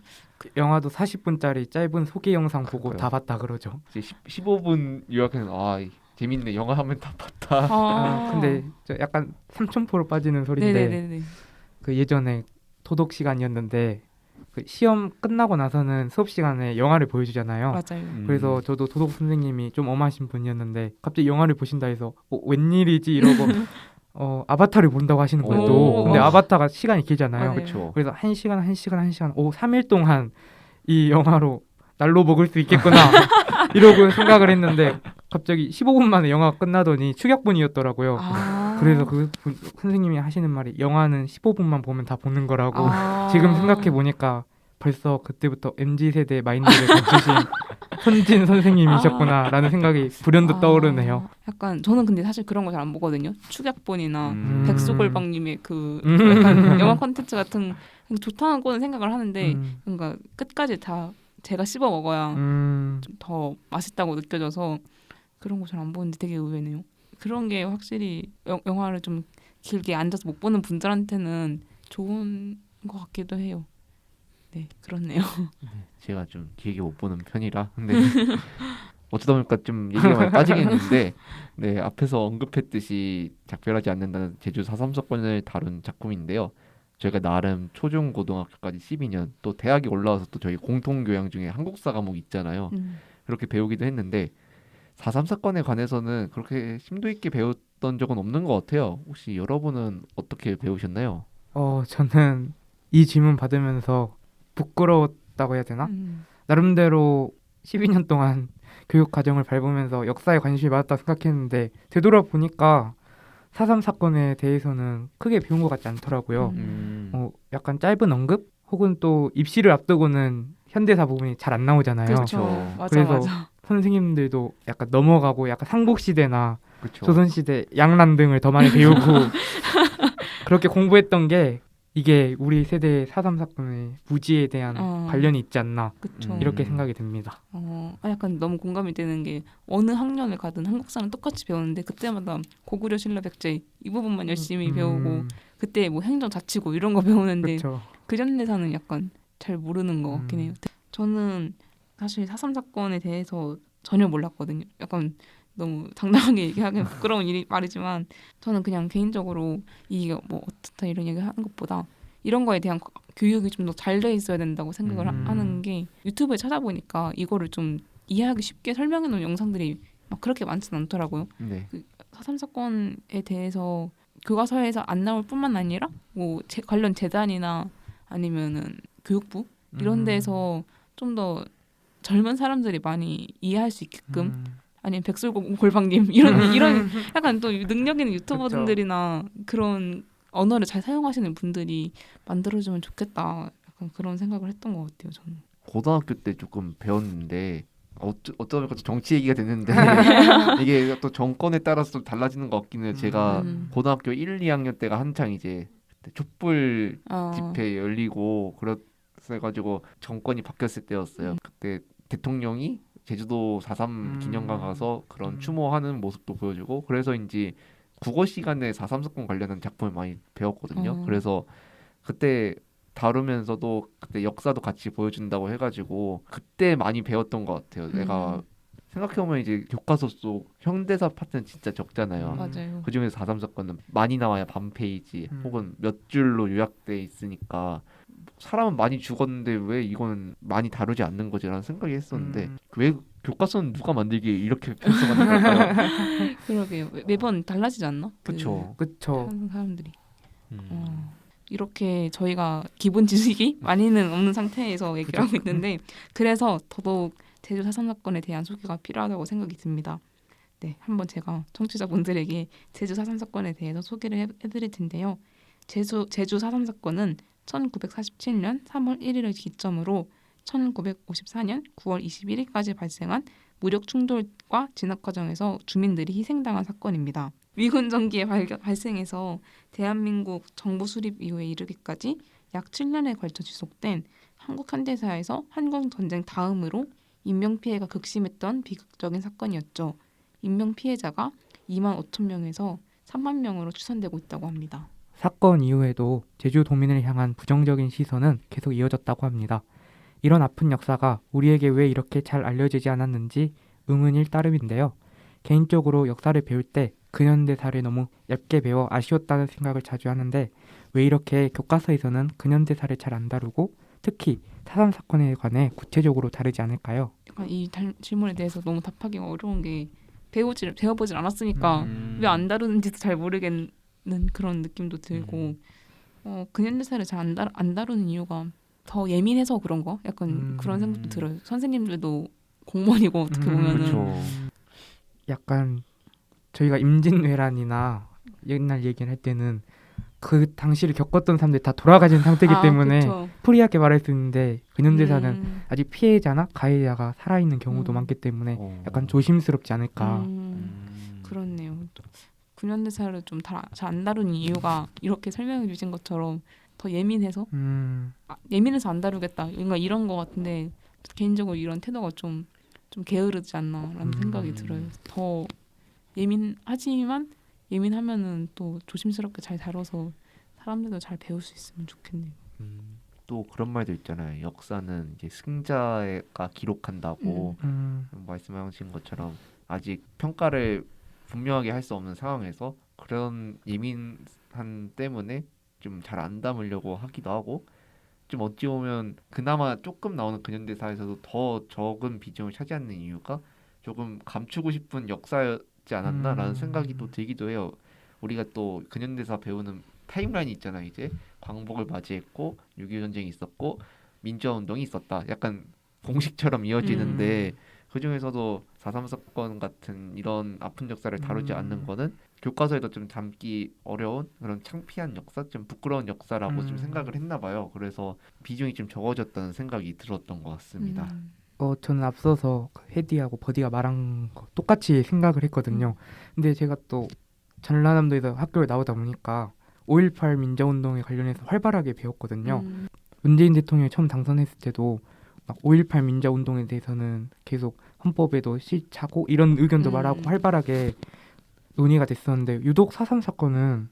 영화도 40분짜리 짧은 소개 영상 보고 다 봤다 그러죠. 15분 요약해서 재밌네. 영화 하면 다 봤다. 근데 저 약간 삼천포로 빠지는 소리인데 네네네네. 그 예전에 도덕 시간이었는데 그 시험 끝나고 나서는 수업 시간에 영화를 보여주잖아요. 맞아요. 그래서 저도 도덕 선생님이 좀 엄하신 분이었는데 갑자기 영화를 보신다 해서 웬일이지 이러고 아바타를 본다고 하시는 거예요. 또 근데 아바타가 시간이 길잖아요. 그렇죠. 그래서 1시간 3일 동안 이 영화로 날로 먹을 수 있겠구나 이러고 생각을 했는데 갑자기 15분 만에 영화가 끝나더니 축약본이었더라고요. 그래서 그 선생님이 하시는 말이 영화는 15분만 보면 다 보는 거라고 지금 생각해 보니까 벌써 그때부터 MZ세대의 마인드를 갖추신 손진 선생님이셨구나라는 생각이 불현듯 떠오르네요. 약간 저는 근데 사실 그런 거 잘 안 보거든요. 축약본이나 백수골방님의 그 약간 영화 콘텐츠 같은 좋다는 거는 생각을 하는데 뭔가 끝까지 다 제가 씹어 먹어야 좀 더 맛있다고 느껴져서 그런 거 잘 안 보는데 되게 의외네요. 그런 게 확실히 영화를 좀 길게 앉아서 못 보는 분들한테는 좋은 것 같기도 해요. 네, 그렇네요. 제가 좀 길게 못 보는 편이라 근데 어쩌다 보니까 좀 얘기가 많이 빠지겠는데 네, 앞에서 언급했듯이 작별하지 않는다는 제주 4.3 사건을 다룬 작품인데요. 저희가 나름 초중 고등학교까지 12년 또 대학에 올라와서 또 저희 공통교양 중에 한국사 과목 있잖아요. 그렇게 배우기도 했는데 4.3 사건에 관해서는 그렇게 심도 있게 배웠던 적은 없는 것 같아요. 혹시 여러분은 어떻게 배우셨나요? 저는 이 질문 받으면서 부끄러웠다고 해야 되나? 나름대로 12년 동안 교육 과정을 밟으면서 역사에 관심이 많았다고 생각했는데 되돌아보니까 4.3 사건에 대해서는 크게 배운 것 같지 않더라고요. 약간 짧은 언급? 혹은 또 입시를 앞두고는 현대사 부분이 잘 안 나오잖아요. 그렇죠. 그래서 선생님들도 약간 넘어가고 약간 삼국시대나 그쵸. 조선시대 양란 등을 더 많이 배우고 그렇게 공부했던 게 이게 우리 세대의 4.3 사건의 무지에 대한 어. 관련이 있지 않나 그쵸. 이렇게 생각이 듭니다. 약간 너무 공감이 되는 게 어느 학년을 가든 한국사는 똑같이 배우는데 그때마다 고구려 신라 백제 이 부분만 열심히 배우고 그때 뭐 행정 자치고 이런 거 배우는데 그렇죠. 근현대사는 약간 잘 모르는 것 같긴 해요. 저는 사실 4.3 사건에 대해서 전혀 몰랐거든요. 약간 너무 당당하게 얘기하기 부끄러운 말이지만 저는 그냥 개인적으로 이게 뭐 어떻다 이런 얘기 하는 것보다 이런 거에 대한 교육이 좀 더 잘 돼 있어야 된다고 생각을 하는 게 유튜브에 찾아보니까 이거를 좀 이해하기 쉽게 설명해 놓은 영상들이 막 그렇게 많지는 않더라고요. 네. 4.3 사건에 대해서 교과서에서 안 나올 뿐만 아니라 뭐 관련 재단이나 아니면은 교육부 이런 데서 좀 더 젊은 사람들이 많이 이해할 수 있게끔 아니면 백설골방님 이런 약간 또 능력 있는 유튜버분들이나 그런 언어를 잘 사용하시는 분들이 만들어주면 좋겠다. 약간 그런 생각을 했던 것 같아요. 저는. 고등학교 때 조금 배웠는데 어쩌다 보니까 정치 얘기가 됐는데 이게 또 정권에 따라서 좀 달라지는 것 같긴 해요. 제가 고등학교 1, 2학년 때가 한창 이제 그때 촛불 집회 열리고 그래가지고 정권이 바뀌었을 때였어요. 그때 대통령이 제주도 4.3 기념관 가서 그런 추모하는 모습도 보여주고 그래서인지 국어 시간에 4.3 사건 관련한 작품을 많이 배웠거든요. 그래서 그때 다루면서도 그때 역사도 같이 보여준다고 해가지고 그때 많이 배웠던 것 같아요. 내가 생각해보면 이제 교과서 속 현대사 파트는 진짜 적잖아요. 맞아요. 그중에서 4.3 사건은 많이 나와야 반 페이지 혹은 몇 줄로 요약돼 있으니까 사람은 많이 죽었는데 왜 이거는 많이 다루지 않는 거지라는 생각이 했었는데 왜 교과서는 누가 만들기에 이렇게 편성하는 걸까요? 그러게요. 매번 달라지지 않나? 그쵸. 하는 사람들이. 이렇게 저희가 기본 지식이 많이는 없는 상태에서 얘기를 하고 있는데 그래서 더더욱 제주 4.3 사건에 대한 소개가 필요하다고 생각이 듭니다. 네, 한번 제가 청취자분들에게 제주 4.3 사건에 대해서 소개를 해드릴 텐데요. 제주 4.3 사건은 1947년 3월 1일을 기점으로 1954년 9월 21일까지 발생한 무력 충돌과 진압 과정에서 주민들이 희생당한 사건입니다. 미군 전기의 발생해서 대한민국 정부 수립 이후에 이르기까지 약 7년에 걸쳐 지속된 한국 현대사에서 한국 전쟁 다음으로 인명 피해가 극심했던 비극적인 사건이었죠. 인명 피해자가 2만 5천 명에서 3만 명으로 추산되고 있다고 합니다. 사건 이후에도 제주도민을 향한 부정적인 시선은 계속 이어졌다고 합니다. 이런 아픈 역사가 우리에게 왜 이렇게 잘 알려지지 않았는지 의문일 따름인데요. 개인적으로 역사를 배울 때 근현대사를 너무 얇게 배워 아쉬웠다는 생각을 자주 하는데 왜 이렇게 교과서에서는 근현대사를 잘 안 다루고 특히 4.3 사건에 관해 구체적으로 다루지 않을까요? 약간 이 질문에 대해서 너무 답하기가 어려운 게 배워보질 않았으니까 왜 안 다루는지도 잘 모르겠는 그런 느낌도 들고 근현대사를 잘 안 다루는 이유가 더 예민해서 그런 거? 약간 그런 생각도 들어요. 선생님들도 공무원이고 어떻게 보면은 그렇죠. 약간 저희가 임진왜란이나 옛날 얘기를 할 때는 그 당시를 겪었던 사람들이 다 돌아가신 상태이기 때문에 그쵸. 프리하게 말할 수 있는데 근현대사는 아직 피해자나 가해자가 살아있는 경우도 많기 때문에 약간 조심스럽지 않을까. 그렇네요. 근현대사를 좀 잘 안 다루는 이유가 이렇게 설명해 주신 것처럼 더 예민해서 예민해서 안 다루겠다 뭔가 이런 거 같은데 개인적으로 이런 태도가 좀 게으르지 않나라는 생각이 들어요. 더 예민하지만 예민하면은 또 조심스럽게 잘 다뤄서 사람들도 잘 배울 수 있으면 좋겠네요. 또 그런 말도 있잖아요. 역사는 이제 승자가 기록한다고 말씀하신 것처럼 아직 평가를 분명하게 할 수 없는 상황에서 그런 예민한 때문에 좀 잘 안 담으려고 하기도 하고 좀 어찌 보면 그나마 조금 나오는 근현대사에서도 더 적은 비중을 차지하는 이유가 조금 감추고 싶은 역사였지 않았나라는 생각이 또 들기도 해요. 우리가 또 근현대사 배우는 타임라인이 있잖아요. 이제 광복을 맞이했고 6.25 전쟁이 있었고 민주화 운동이 있었다. 약간 공식처럼 이어지는데 그중에서도 4.3 사건 같은 이런 아픈 역사를 다루지 않는 거는 교과서에도 좀 담기 어려운 그런 창피한 역사, 좀 부끄러운 역사라고 좀 생각을 했나 봐요. 그래서 비중이 좀 적어졌다는 생각이 들었던 것 같습니다. 저는 앞서서 헤디하고 버디가 말한 거 똑같이 생각을 했거든요. 근데 제가 또 전라남도에서 학교를 나오다 보니까 5.18 민주운동에 관련해서 활발하게 배웠거든요. 음. 문재인 대통령이 처음 당선했을 때도 막 5.18 민주운동에 대해서는 계속 헌법에도 시차고 이런 의견도 말하고 활발하게 논의가 됐었는데 유독 4.3 사건은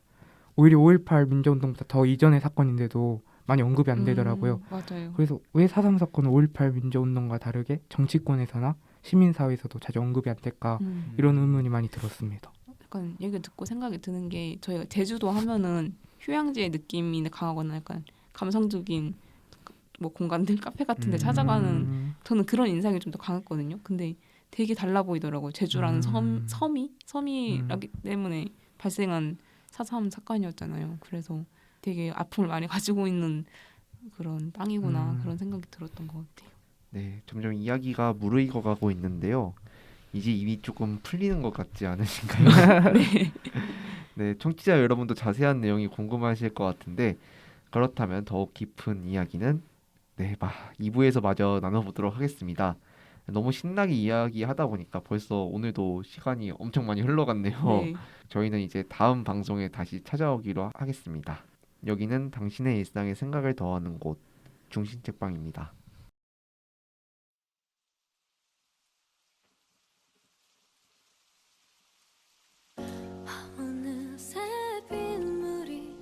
오히려 5.18 민주운동보다 더 이전의 사건인데도 많이 언급이 안 되더라고요. 맞아요. 그래서 왜 4.3 사건은 5.18 민주운동과 다르게 정치권에서나 시민사회에서도 자주 언급이 안 될까 이런 의문이 많이 들었습니다. 약간 얘기 듣고 생각이 드는 게 저희가 제주도 하면은 휴양지의 느낌이 강하거나 약간 감성적인 뭐 공간들 카페 같은 데 찾아가는 저는 그런 인상이 좀 더 강했거든요. 근데 되게 달라 보이더라고요. 제주라는 섬이라기 때문에 발생한 4.3 사건이었잖아요. 그래서 되게 아픔을 많이 가지고 있는 그런 땅이구나 그런 생각이 들었던 것 같아요. 네, 점점 이야기가 무르익어가고 있는데요. 이제 입이 조금 풀리는 것 같지 않으신가요? 네. 네, 청취자 여러분도 자세한 내용이 궁금하실 것 같은데 그렇다면 더욱 깊은 이야기는 2부에서 마저 나눠보도록 하겠습니다. 너무 신나게 이야기하다 보니까 벌써 오늘도 시간이 엄청 많이 흘러갔네요. 네. 저희는 이제 다음 방송에 다시 찾아오기로 하겠습니다. 여기는 당신의 일상에 생각을 더하는 곳 중심책방입니다. 어느새 빗물이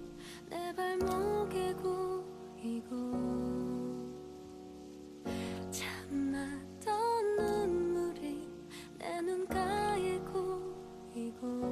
내 발목에 고이고 참았던 눈물이 내 눈가에 고이고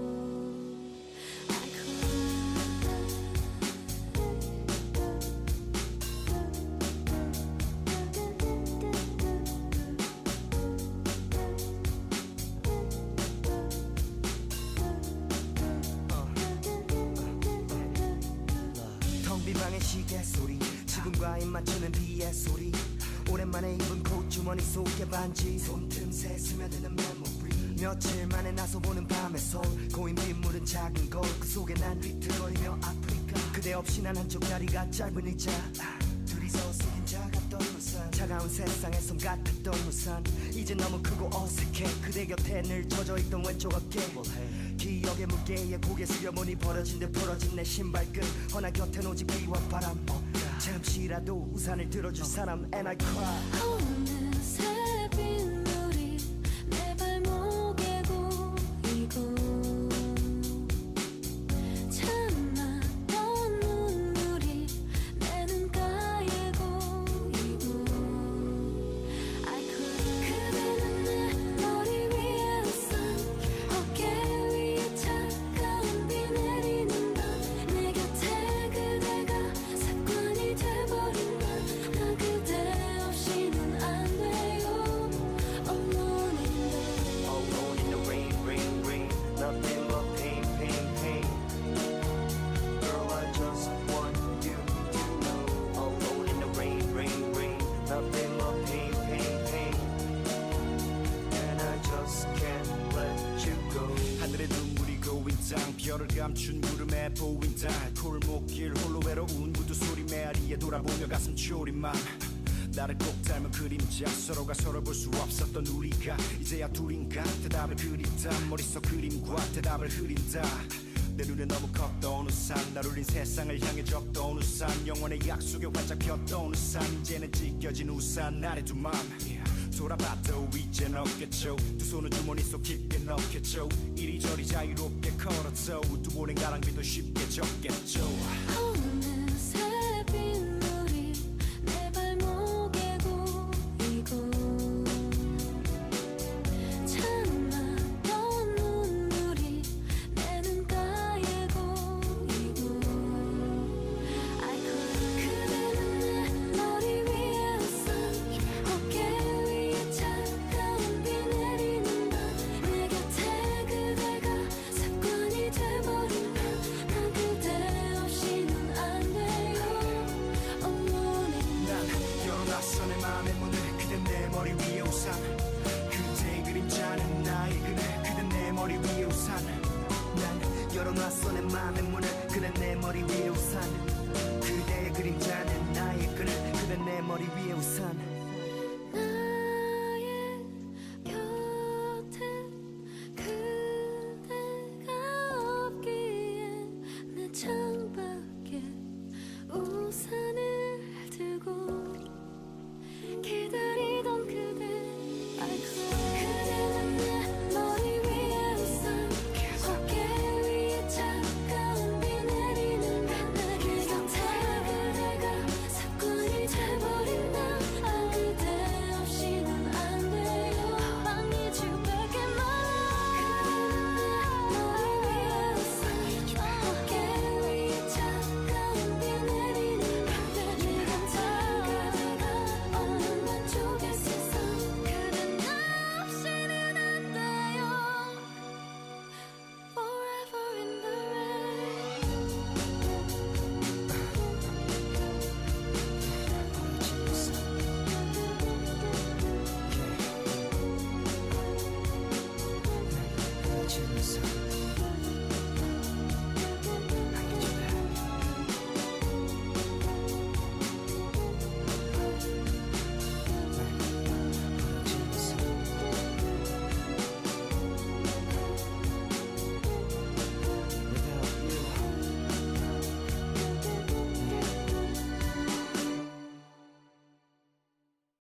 비방의 시계 소리 지금과 입 맞추는 비의 소리 오랜만에 입은 콧주머니 속에 반지 손틈새 스며드는 메모리 며칠 만에 나서 보는 밤의 손 고인 빗물은 작은 거울 그 속에 난 비틀거리며 아프리카 그대 없이 난 한쪽 다리가 짧은 의자 둘이서 쓰긴 작았던 우산 차가운 세상에 손 같았던 우산 이제 너무 크고 어색해 그대 곁에 늘 젖어있던 왼쪽 어깨 기억의 무게에 고개 숙여보니 버려진 듯 부러진 내 신발끈 허나 곁엔 오직 비와 바람 잠시라도 우산을 들어줄 사람 And I cry 어느새 빗물이 내 발목에 고이고 참았던 눈물이 내 눈가에 고이고 I could 그대는 내 머리 위에 우산 어깨 위에 차가운 비 내리는 밤 내 곁에 그대가 습관이 돼버린 나 그대 없이는 안 돼요 Alone in the rain, rain, rain Nothing but pain, pain, pain Girl, I just want you to know Alone in the rain, rain, rain Nothing but pain, pain, pain And I just can't let you go 하늘에 눈물이 고인 땅 별을 감춘 구름에 보인 달 골목길 홀로 외로운 구두 소리 메아리에 돌아보며 가슴 졸인 맘 나를 꼭 닮은 그림자 서로가 서로 볼 수 없었던 우리가 이제야 둘인가 대답을 그린다 머릿속 그림과 대답을 흐린다 내 눈에 너무 컸던 우산 날 울린 세상을 향해 적던 우산 영원의 약속에 활짝 폈던 우산 이제는 찢겨진 우산 아래 두 맘 돌아봐도 이젠 없겠죠 두 손은 주머니 속 깊게 넣겠죠 이리저리 자유롭게 걸었죠 두 번의 가랑비도 쉽게 적겠죠 어느새 빗물이 내 발목에 고이고 참았던 눈물이 내 눈가에 고이고 I could 그대는 내 머리 위에 우산 어깨 위에 차가운 비 내리는 밤 내 곁에 그대가 습관이 돼버린 나 그대 없이는 안 돼요 Alone in 난 열어놨어 내 맘의 문을 그댄 내 머리 위에 우산 그대의 그림자는 나의 그늘 그댄 내 머리 위에 우산 난 열어놨어 내 맘의 문을 그대 내 머리 위에 우산 그대의 그림자는 나의 끈을 그대 내 머리 위에 우산